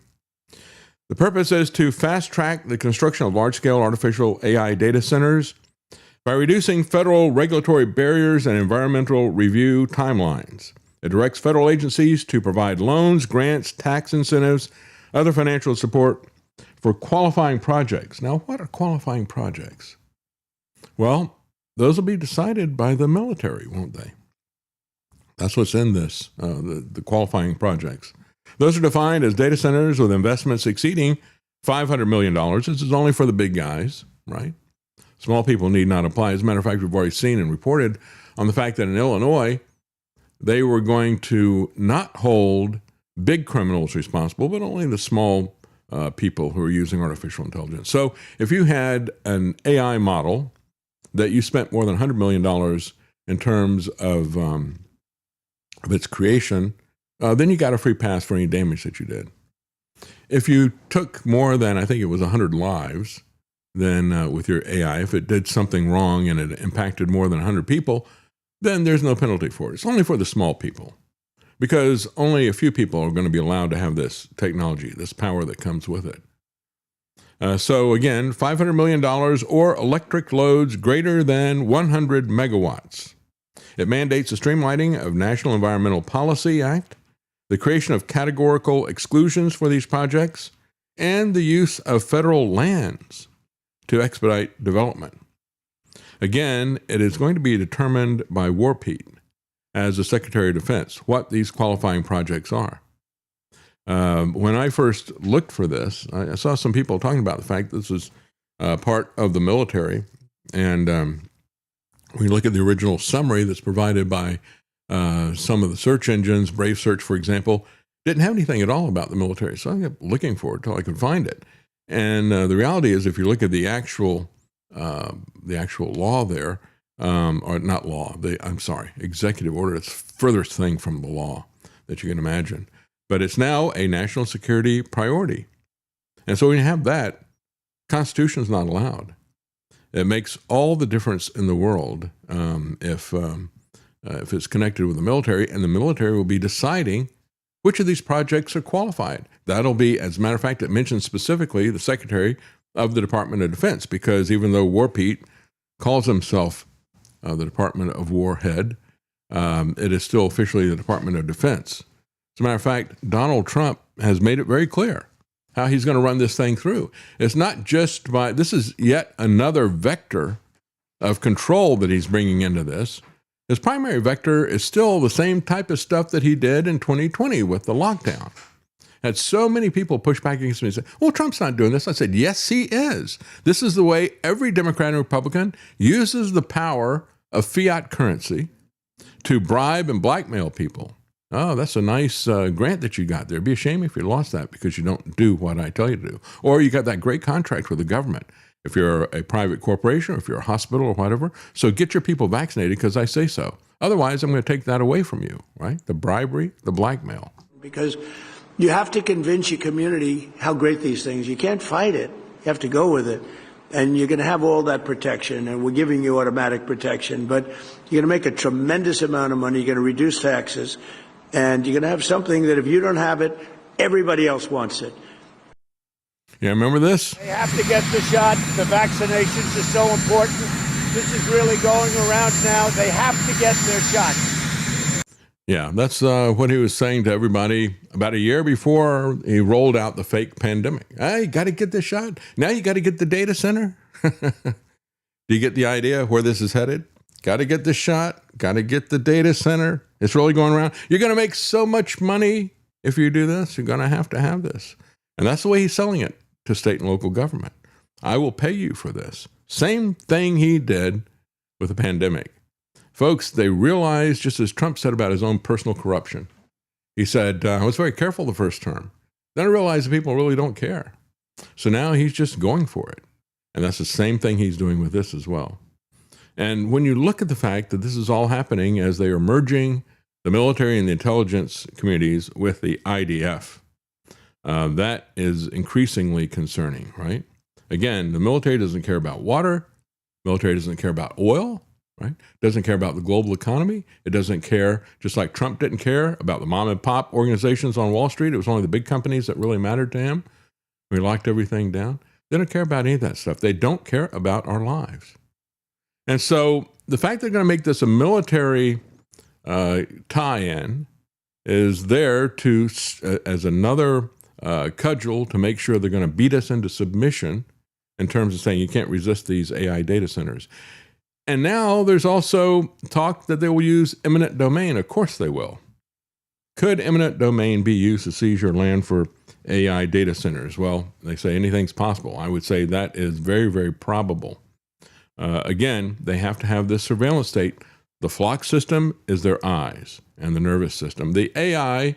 The purpose is to fast-track the construction of large-scale artificial AI data centers by reducing federal regulatory barriers and environmental review timelines. It directs federal agencies to provide loans, grants, tax incentives, other financial support for qualifying projects. Now, what are qualifying projects? Well, those will be decided by the military, won't they? That's what's in this, the qualifying projects. Those are defined as data centers with investments exceeding $500 million. This is only for the big guys, right? Small people need not apply. As a matter of fact, we've already seen and reported on the fact that in Illinois, they were going to not hold big criminals responsible, but only the small people who are using artificial intelligence. So if you had an AI model that you spent more than $100 million in terms of its creation, then you got a free pass for any damage that you did. If you took more than, I think it was 100 lives, then with your AI, if it did something wrong and it impacted more than 100 people, then there's no penalty for it. It's only for the small people, because only a few people are going to be allowed to have this technology, this power that comes with it. So again, $500 million or electric loads greater than 100 megawatts. It mandates the streamlining of National Environmental Policy Act, the creation of categorical exclusions for these projects, and the use of federal lands to expedite development. Again, it is going to be determined by War Pete as the Secretary of Defense what these qualifying projects are. When I first looked for this, I saw some people talking about the fact this was part of the military, and when you look at the original summary that's provided by some of the search engines, Brave Search, for example, didn't have anything at all about the military. So I kept looking for it until I could find it. And the reality is, if you look at the actual law there, or not law, executive order, it's furthest thing from the law that you can imagine. But it's now a national security priority. And so when you have that, Constitution is not allowed. It makes all the difference in the world if it's connected with the military, and the military will be deciding which of these projects are qualified. That'll be, as a matter of fact, it mentions specifically the Secretary of the Department of Defense, because even though War Pete calls himself the Department of War head, it is still officially the Department of Defense. As a matter of fact, Donald Trump has made it very clear how he's going to run this thing through. It's not just this is yet another vector of control that he's bringing into this. His primary vector is still the same type of stuff that he did in 2020 with the lockdown. Had so many people push back against me and say, well, Trump's not doing this. I said, yes, he is. This is the way every Democrat and Republican uses the power of fiat currency to bribe and blackmail people. Oh, that's a nice grant that you got there. It'd be a shame if you lost that because you don't do what I tell you to do. Or you got that great contract with the government, if you're a private corporation or if you're a hospital or whatever. So get your people vaccinated because I say so. Otherwise, I'm going to take that away from you, right? The bribery, the blackmail. Because you have to convince your community how great these things. You can't fight it. You have to go with it. And you're going to have all that protection, and we're giving you automatic protection. But you're going to make a tremendous amount of money. You're going to reduce taxes. And you're going to have something that if you don't have it, everybody else wants it. Yeah, remember this? They have to get the shot. The vaccinations are so important. This is really going around now. They have to get their shot. Yeah, that's what he was saying to everybody about a year before he rolled out the fake pandemic. Hey, you got to get this shot. Now you got to get the data center. Do you get the idea where this is headed? Got to get the shot. Got to get the data center. It's really going around. You're going to make so much money if you do this, you're going to have this. And that's the way he's selling it to state and local government. I will pay you for this. Same thing he did with the pandemic. Folks, they realized, just as Trump said about his own personal corruption, he said, I was very careful the first term. Then I realized that people really don't care. So now he's just going for it. And that's the same thing he's doing with this as well. And when you look at the fact that this is all happening as they are merging the military and the intelligence communities with the IDF, that is increasingly concerning, right? Again, the military doesn't care about water. Military doesn't care about oil, right? Doesn't care about the global economy. It doesn't care, just like Trump didn't care about the mom and pop organizations on Wall Street. It was only the big companies that really mattered to him. We locked everything down. They don't care about any of that stuff. They don't care about our lives. And so the fact they're going to make this a military tie-in is there to as another cudgel to make sure they're going to beat us into submission in terms of saying you can't resist these AI data centers. And now there's also talk that they will use eminent domain. Of course they will. Could eminent domain be used to seize your land for AI data centers? Well, they say anything's possible. I would say that is very, very probable. Again, they have to have this surveillance state. The flock system is their eyes and the nervous system. The AI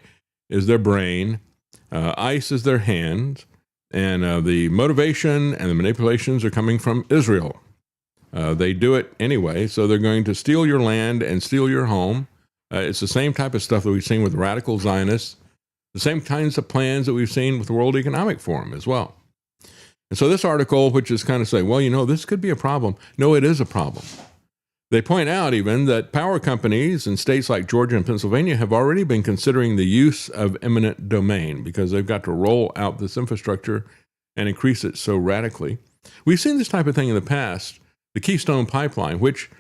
is their brain. ICE is their hands. And the motivation and the manipulations are coming from Israel. They do it anyway, so they're going to steal your land and steal your home. It's the same type of stuff that we've seen with radical Zionists, the same kinds of plans that we've seen with the World Economic Forum as well. And so this article, which is kind of saying, well, you know, this could be a problem. No, it is a problem. They point out even that power companies in states like Georgia and Pennsylvania have already been considering the use of eminent domain because they've got to roll out this infrastructure and increase it so radically. We've seen this type of thing in the past. The Keystone Pipeline, which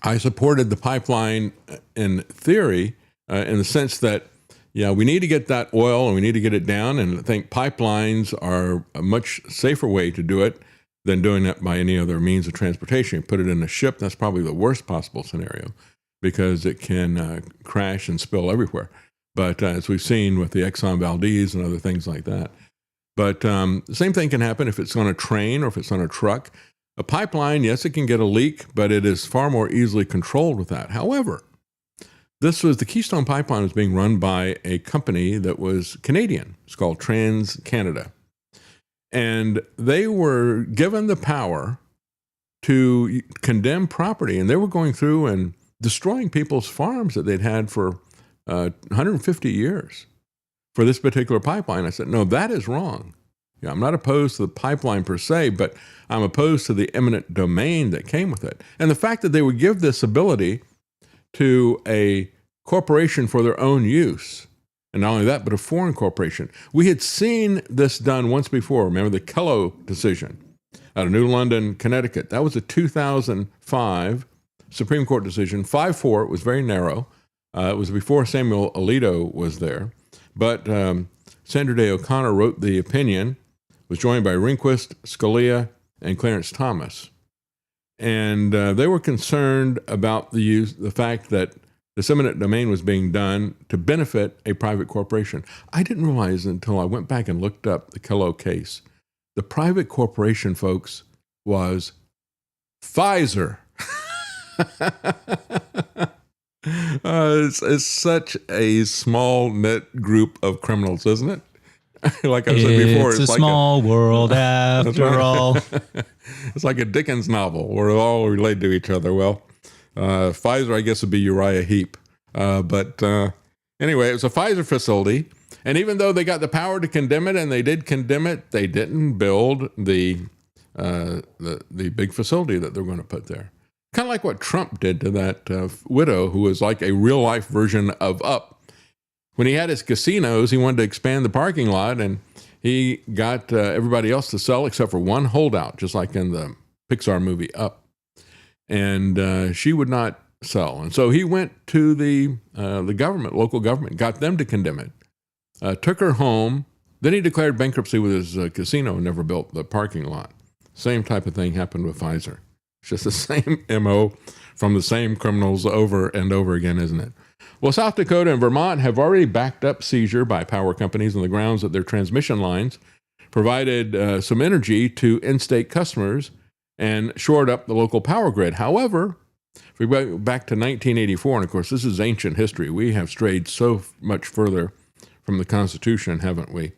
I supported the pipeline in theory, in the sense that, yeah, we need to get that oil and we need to get it down. And I think pipelines are a much safer way to do it than doing it by any other means of transportation. You put it in a ship, that's probably the worst possible scenario because it can crash and spill everywhere. But as we've seen with the Exxon Valdez and other things like that. But the same thing can happen if it's on a train or if it's on a truck. A pipeline, yes, it can get a leak, but it is far more easily controlled with that. However, the Keystone Pipeline was being run by a company that was Canadian. It's called TransCanada. And they were given the power to condemn property, and they were going through and destroying people's farms that they'd had for 150 years for this particular pipeline. I said, no, that is wrong. Yeah, I'm not opposed to the pipeline per se, but I'm opposed to the eminent domain that came with it. And the fact that they would give this ability to a corporation for their own use, and not only that, but a foreign corporation. We had seen this done once before. Remember the Kello decision out of New London, Connecticut. That was a 2005 Supreme Court decision, 5-4. It was very narrow. It was before Samuel Alito was there. But Sandra Day O'Connor wrote the opinion, was joined by Rehnquist, Scalia, and Clarence Thomas. And they were concerned about the fact that this eminent domain was being done to benefit a private corporation. I didn't realize until I went back and looked up the Kello case. The private corporation, folks, was Pfizer. It's such a small knit group of criminals, isn't it? Like I said before, it's a small world after all. It's like a Dickens novel. We're all related to each other. Well, Pfizer, I guess, would be Uriah Heep. But anyway, it was a Pfizer facility. And even though they got the power to condemn it, and they did condemn it, they didn't build the big facility that they're going to put there. Kind of like what Trump did to that widow who was like a real-life version of Up. When he had his casinos, he wanted to expand the parking lot, and he got everybody else to sell except for one holdout, just like in the Pixar movie Up. And she would not sell. And so he went to the government, local government, got them to condemn it, took her home. Then he declared bankruptcy with his casino and never built the parking lot. Same type of thing happened with Pfizer. It's just the same MO from the same criminals over and over again, isn't it? Well, South Dakota and Vermont have already backed up seizure by power companies on the grounds that their transmission lines provided some energy to in-state customers and shored up the local power grid. However, if we go back to 1984, and of course this is ancient history, we have strayed so much further from the Constitution, haven't we?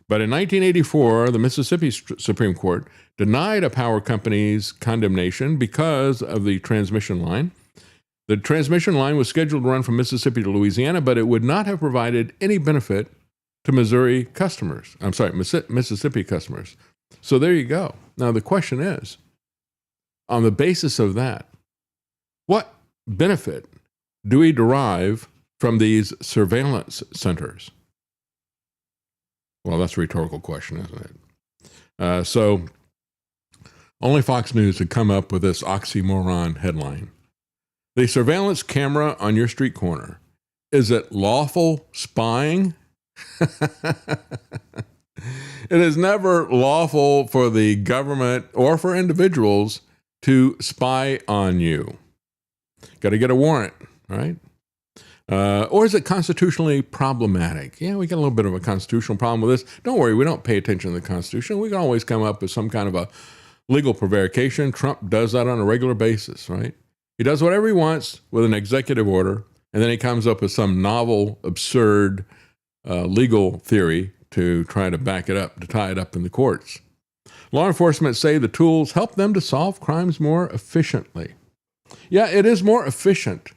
But in 1984, the Mississippi Supreme Court denied a power company's condemnation because of the transmission line. The transmission line was scheduled to run from Mississippi to Louisiana, but it would not have provided any benefit to Mississippi customers. So there you go. Now the question is, on the basis of that, what benefit do we derive from these surveillance centers? Well, that's a rhetorical question, isn't it? So only Fox News had come up with this oxymoron headline. The surveillance camera on your street corner, is it lawful spying? It is never lawful for the government or for individuals to spy on you. Got to get a warrant, right? Or is it constitutionally problematic? Yeah, we got a little bit of a constitutional problem with this. Don't worry, we don't pay attention to the Constitution. We can always come up with some kind of a legal prevarication. Trump does that on a regular basis, right? He does whatever he wants with an executive order, and then he comes up with some novel, absurd legal theory to try to back it up, to tie it up in the courts. Law enforcement say the tools help them to solve crimes more efficiently. Yeah, it is more efficient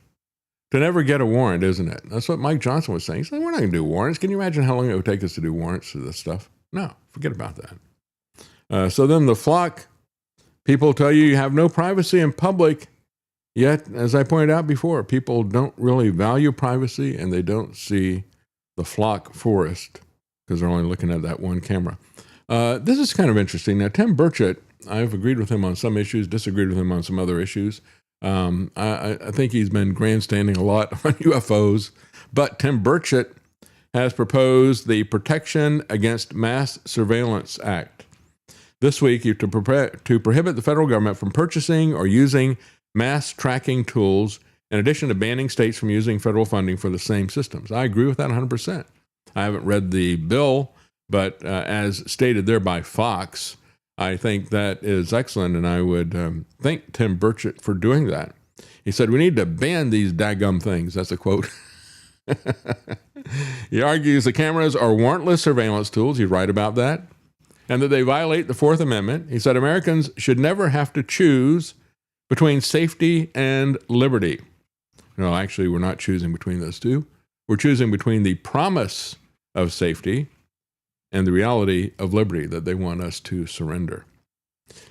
to never get a warrant, isn't it? That's what Mike Johnson was saying. He said, we're not going to do warrants. Can you imagine how long it would take us to do warrants for this stuff? No, forget about that. So then the flock people tell you have no privacy in public. Yet, as I pointed out before, people don't really value privacy, and they don't see the flock forest because they're only looking at that one camera. This is kind of interesting. Now, Tim Burchett, I've agreed with him on some issues, disagreed with him on some other issues. I think he's been grandstanding a lot on UFOs, but Tim Burchett has proposed the Protection Against Mass Surveillance Act. This week, to prohibit the federal government from purchasing or using mass tracking tools, in addition to banning states from using federal funding for the same systems. I agree with that 100%. I haven't read the bill, but as stated there by Fox, I think that is excellent, and I would thank Tim Burchett for doing that. He said, we need to ban these daggum things. That's a quote. He argues the cameras are warrantless surveillance tools. He's right about that. And that they violate the Fourth Amendment. He said Americans should never have to choose between safety and liberty. No, actually, we're not choosing between those two. We're choosing between the promise of safety and the reality of liberty that they want us to surrender.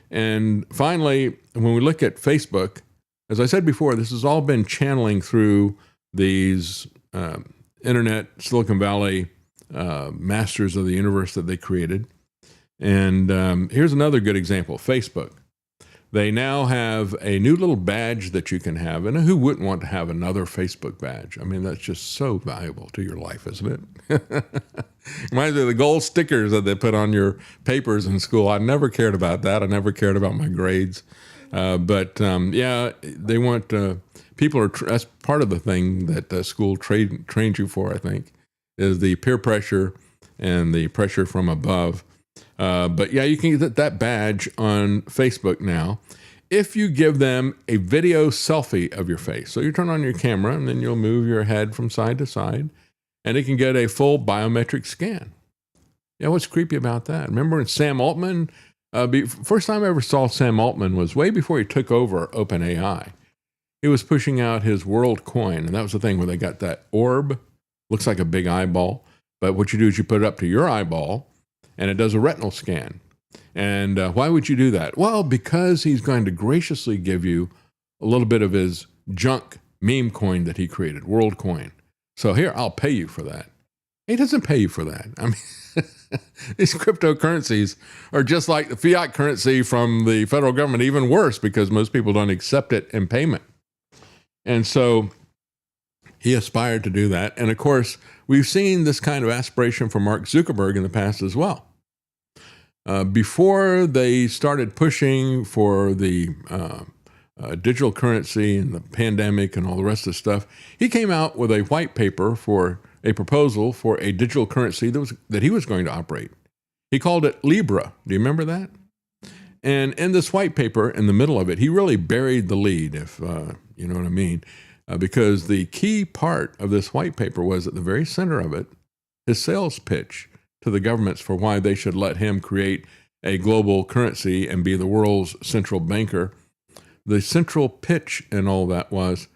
And finally, when we look at Facebook, as I said before, this has all been channeling through these internet Silicon Valley masters of the universe that they created. And here's another good example, Facebook. They now have a new little badge that you can have. And who wouldn't want to have another Facebook badge? I mean, that's just so valuable to your life, isn't it? Reminds me of the gold stickers that they put on your papers in school. I never cared about that. I never cared about my grades. But yeah, they want people that's part of the thing that school trains you for, I think, is the peer pressure and the pressure from above. But yeah, you can get that badge on Facebook now if you give them a video selfie of your face. So you turn on your camera and then you'll move your head from side to side and it can get a full biometric scan. Yeah, what's creepy about that? Remember when Sam Altman, first time I ever saw Sam Altman was way before he took over OpenAI. He was pushing out his WorldCoin, and that was the thing where they got that orb, looks like a big eyeball, but what you do is you put it up to your eyeball and it does a retinal scan. And why would you do that? Well, because he's going to graciously give you a little bit of his junk meme coin that he created, WorldCoin. So here, I'll pay you for that. He doesn't pay you for that. I mean, these cryptocurrencies are just like the fiat currency from the federal government, even worse, because most people don't accept it in payment. And so he aspired to do that. And of course, we've seen this kind of aspiration from Mark Zuckerberg in the past as well. Before they started pushing for the digital currency and the pandemic and all the rest of the stuff, he came out with a white paper for a proposal for a digital currency that he was going to operate. He called it Libra. Do you remember that? And in this white paper, in the middle of it, he really buried the lead, if you know what I mean, because the key part of this white paper was at the very center of it, his sales pitch to the governments for why they should let him create a global currency and be the world's central banker. The central pitch in all that was,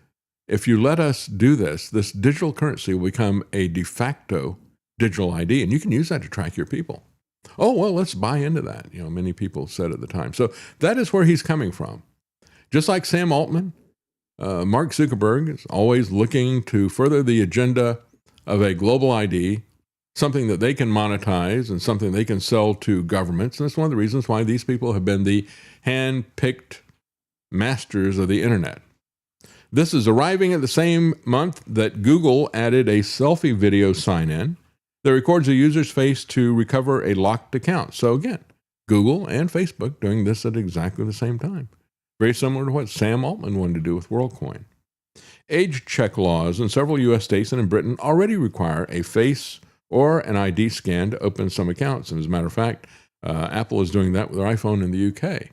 if you let us do this, this digital currency will become a de facto digital ID, and you can use that to track your people. Oh, well, let's buy into that. You know, many people said at the time. So that is where he's coming from. Just like Sam Altman, Mark Zuckerberg is always looking to further the agenda of a global ID, something that they can monetize and something they can sell to governments. And that's one of the reasons why these people have been the hand-picked masters of the internet. This is arriving at the same month that Google added a selfie video sign-in that records a user's face to recover a locked account. So again, Google and Facebook doing this at exactly the same time. Very similar to what Sam Altman wanted to do with WorldCoin. Age check laws in several U.S. states and in Britain already require a face or an ID scan to open some accounts. And as a matter of fact, Apple is doing that with their iPhone in the UK.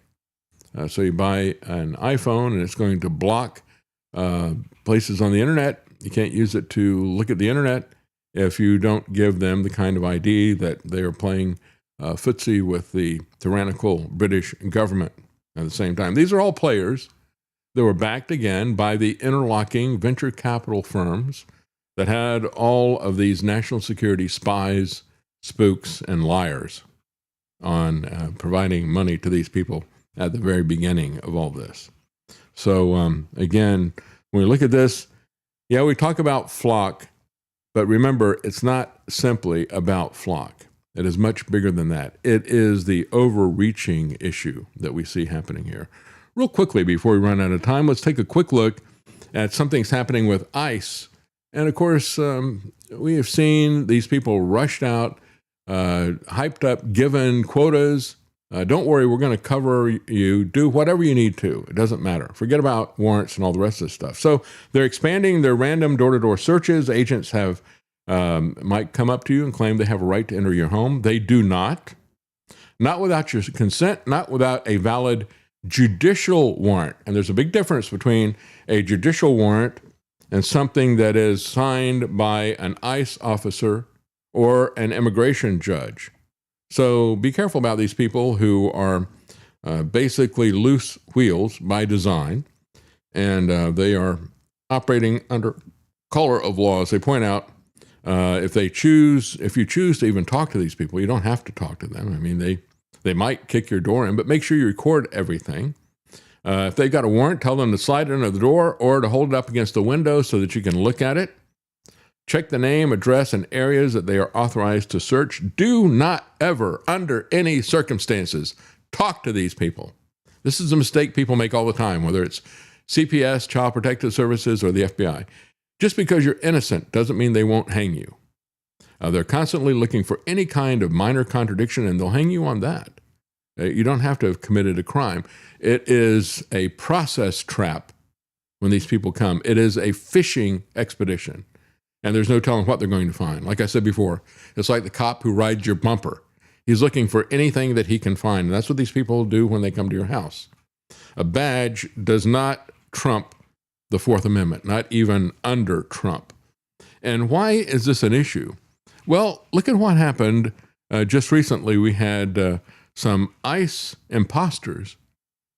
So you buy an iPhone and it's going to block places on the internet. You can't use it to look at the internet if you don't give them the kind of ID that they are playing footsie with the tyrannical British government at the same time. These are all players that were backed again by the interlocking venture capital firms that had all of these national security spies, spooks, and liars on providing money to these people at the very beginning of all this. So again, when we look at this, yeah, we talk about Flock, but remember, it's not simply about Flock. It is much bigger than that. It is the overreaching issue that we see happening here. Real quickly, before we run out of time, let's take a quick look at something's happening with ICE. And of course, we have seen these people rushed out, hyped up, given quotas. Don't worry, we're going to cover you. Do whatever you need to. It doesn't matter. Forget about warrants and all the rest of this stuff. So they're expanding their random door-to-door searches. Agents have might come up to you and claim they have a right to enter your home. They do not. Not without your consent, not without a valid judicial warrant. And there's a big difference between a judicial warrant and something that is signed by an ICE officer or an immigration judge. So be careful about these people who are basically loose wheels by design, and they are operating under color of law. As they point out, if you choose to even talk to these people, you don't have to talk to them. I mean, they might kick your door in, but make sure you record everything. If they've got a warrant, tell them to slide it under the door or to hold it up against the window so that you can look at it. Check the name, address, and areas that they are authorized to search. Do not ever, under any circumstances, talk to these people. This is a mistake people make all the time, whether it's CPS, Child Protective Services, or the FBI. Just because you're innocent doesn't mean they won't hang you. They're constantly looking for any kind of minor contradiction, and they'll hang you on that. You don't have to have committed a crime. It is a process trap when these people come. It is a fishing expedition. And there's no telling what they're going to find. Like I said before, it's like the cop who rides your bumper. He's looking for anything that he can find. And that's what these people do when they come to your house. A badge does not trump the Fourth Amendment, not even under Trump. And why is this an issue? Well, look at what happened just recently. We had some ICE imposters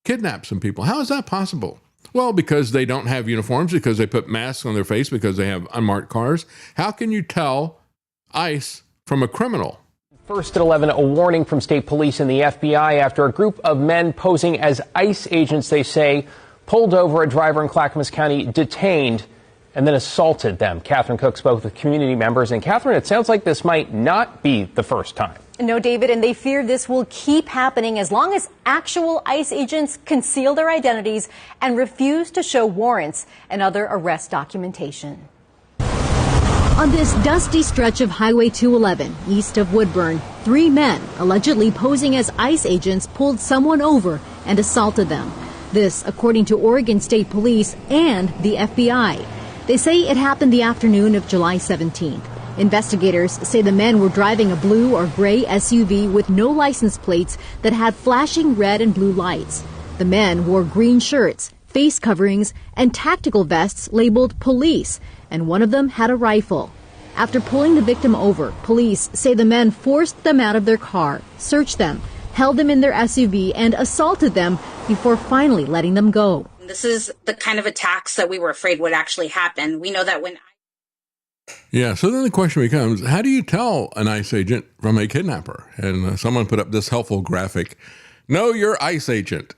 kidnap some people. How is that possible? Well, because they don't have uniforms, because they put masks on their face, because they have unmarked cars. How can you tell ICE from a criminal? First at 11, a warning from state police and the FBI after a group of men posing as ICE agents, they say, pulled over a driver in Clackamas County, detained, and then assaulted them. Catherine Cook spoke with community members. And Catherine, it sounds like this might not be the first time. No, David, and they fear this will keep happening as long as actual ICE agents conceal their identities and refuse to show warrants and other arrest documentation. On this dusty stretch of Highway 211, east of Woodburn, 3 men, allegedly posing as ICE agents, pulled someone over and assaulted them. This, according to Oregon State Police and the FBI. They say it happened the afternoon of July 17th. Investigators say the men were driving a blue or gray SUV with no license plates that had flashing red and blue lights. The men wore green shirts, face coverings, and tactical vests labeled police, and one of them had a rifle. After pulling the victim over, police say the men forced them out of their car, searched them, held them in their SUV, and assaulted them before finally letting them go. This is the kind of attacks that we were afraid would actually happen. We know that when... Yeah, so then the question becomes, how do you tell an ICE agent from a kidnapper? And someone put up this helpful graphic. No, you're ICE agent.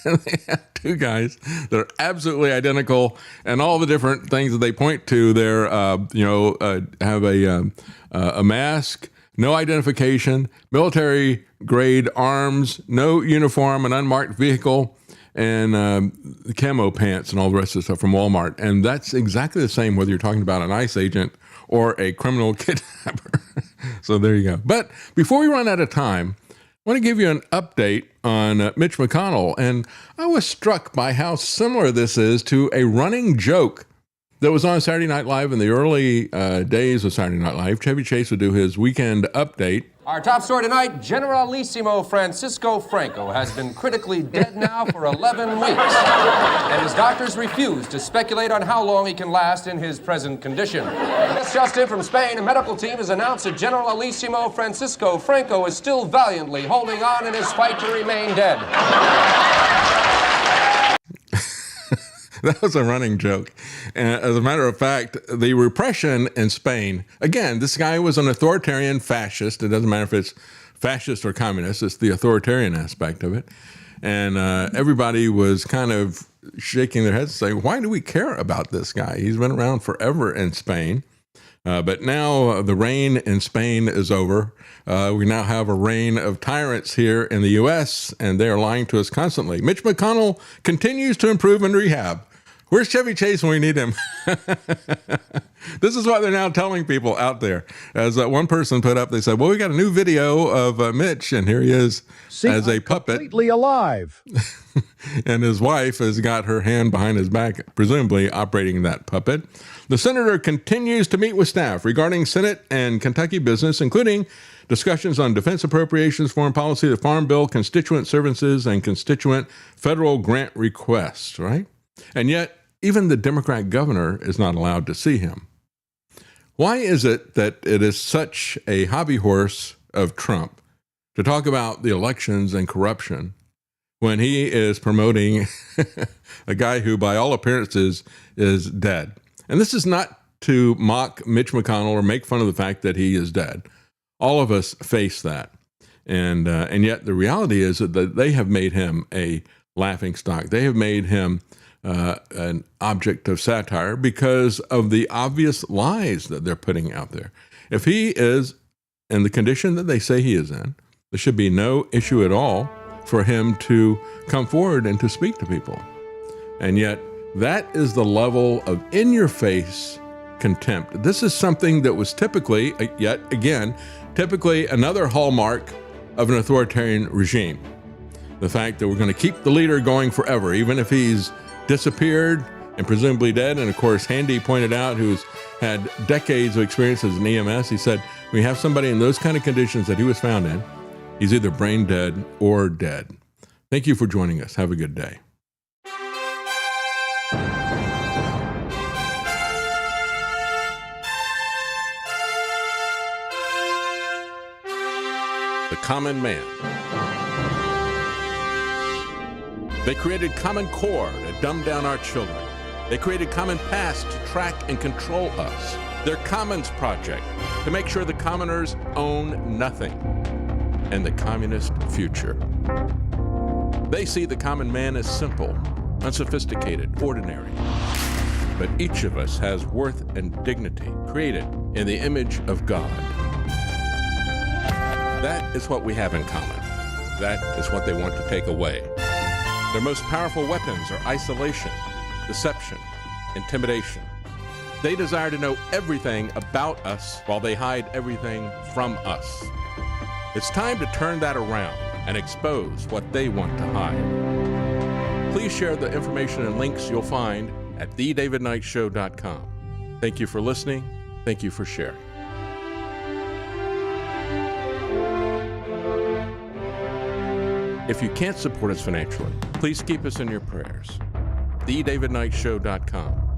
And they have two guys that are absolutely identical, and all the different things that they point to there, have a mask, no identification, military grade arms, no uniform, an unmarked vehicle, and camo pants and all the rest of the stuff from Walmart. And that's exactly the same whether you're talking about an ICE agent or a criminal kidnapper. So there you go. But before we run out of time, I want to give you an update on Mitch McConnell. And I was struck by how similar this is to a running joke that was on Saturday Night Live in the early days of Saturday Night Live. Chevy Chase would do his weekend update. Our top story tonight, Generalissimo Francisco Franco has been critically dead now for 11 weeks. And his doctors refuse to speculate on how long he can last in his present condition. Yes, Justin, from Spain, a medical team has announced that Generalissimo Francisco Franco is still valiantly holding on in his fight to remain dead. That was a running joke. And as a matter of fact, the repression in Spain, again, this guy was an authoritarian fascist. It doesn't matter if it's fascist or communist, it's the authoritarian aspect of it. And everybody was kind of shaking their heads and saying, why do we care about this guy? He's been around forever in Spain. But now the reign in Spain is over. We now have a reign of tyrants here in the U.S., and they are lying to us constantly. Mitch McConnell continues to improve and rehab. Where's Chevy Chase when we need him? This is what they're now telling people out there. As one person put up, they said, well, we got a new video of Mitch, and here he is as a puppet. Completely alive. And his wife has got her hand behind his back, presumably operating that puppet. The senator continues to meet with staff regarding Senate and Kentucky business, including discussions on defense appropriations, foreign policy, the Farm Bill, constituent services, and constituent federal grant requests, right? And yet, even the Democrat governor is not allowed to see him. Why is it that it is such a hobby horse of Trump to talk about the elections and corruption when he is promoting a guy who, by all appearances, is dead? And this is not to mock Mitch McConnell or make fun of the fact that he is dead. All of us face that. And yet the reality is that they have made him a laughingstock. They have made him an object of satire because of the obvious lies that they're putting out there. If he is in the condition that they say he is in, there should be no issue at all for him to come forward and to speak to people. And yet that is the level of in-your-face contempt. This is something that was typically, yet again, typically another hallmark of an authoritarian regime. The fact that we're going to keep the leader going forever, even if he's disappeared and presumably dead. And of course, Handy pointed out, who's had decades of experience as an EMS, he said, we have somebody in those kind of conditions that he was found in, he's either brain dead or dead. Thank you for joining us. Have a good day. The Common Man. They created Common Core to dumb down our children. They created Common Pass to track and control us. Their Commons Project to make sure the commoners own nothing. And the communist future. They see the common man as simple, unsophisticated, ordinary. But each of us has worth and dignity, created in the image of God. That is what we have in common. That is what they want to take away. Their most powerful weapons are isolation, deception, intimidation. They desire to know everything about us while they hide everything from us. It's time to turn that around and expose what they want to hide. please share the information and links you'll find at thedavidknightshow.com. Thank you for listening. Thank you for sharing. If you can't support us financially, please keep us in your prayers. thedavidknightshow.com.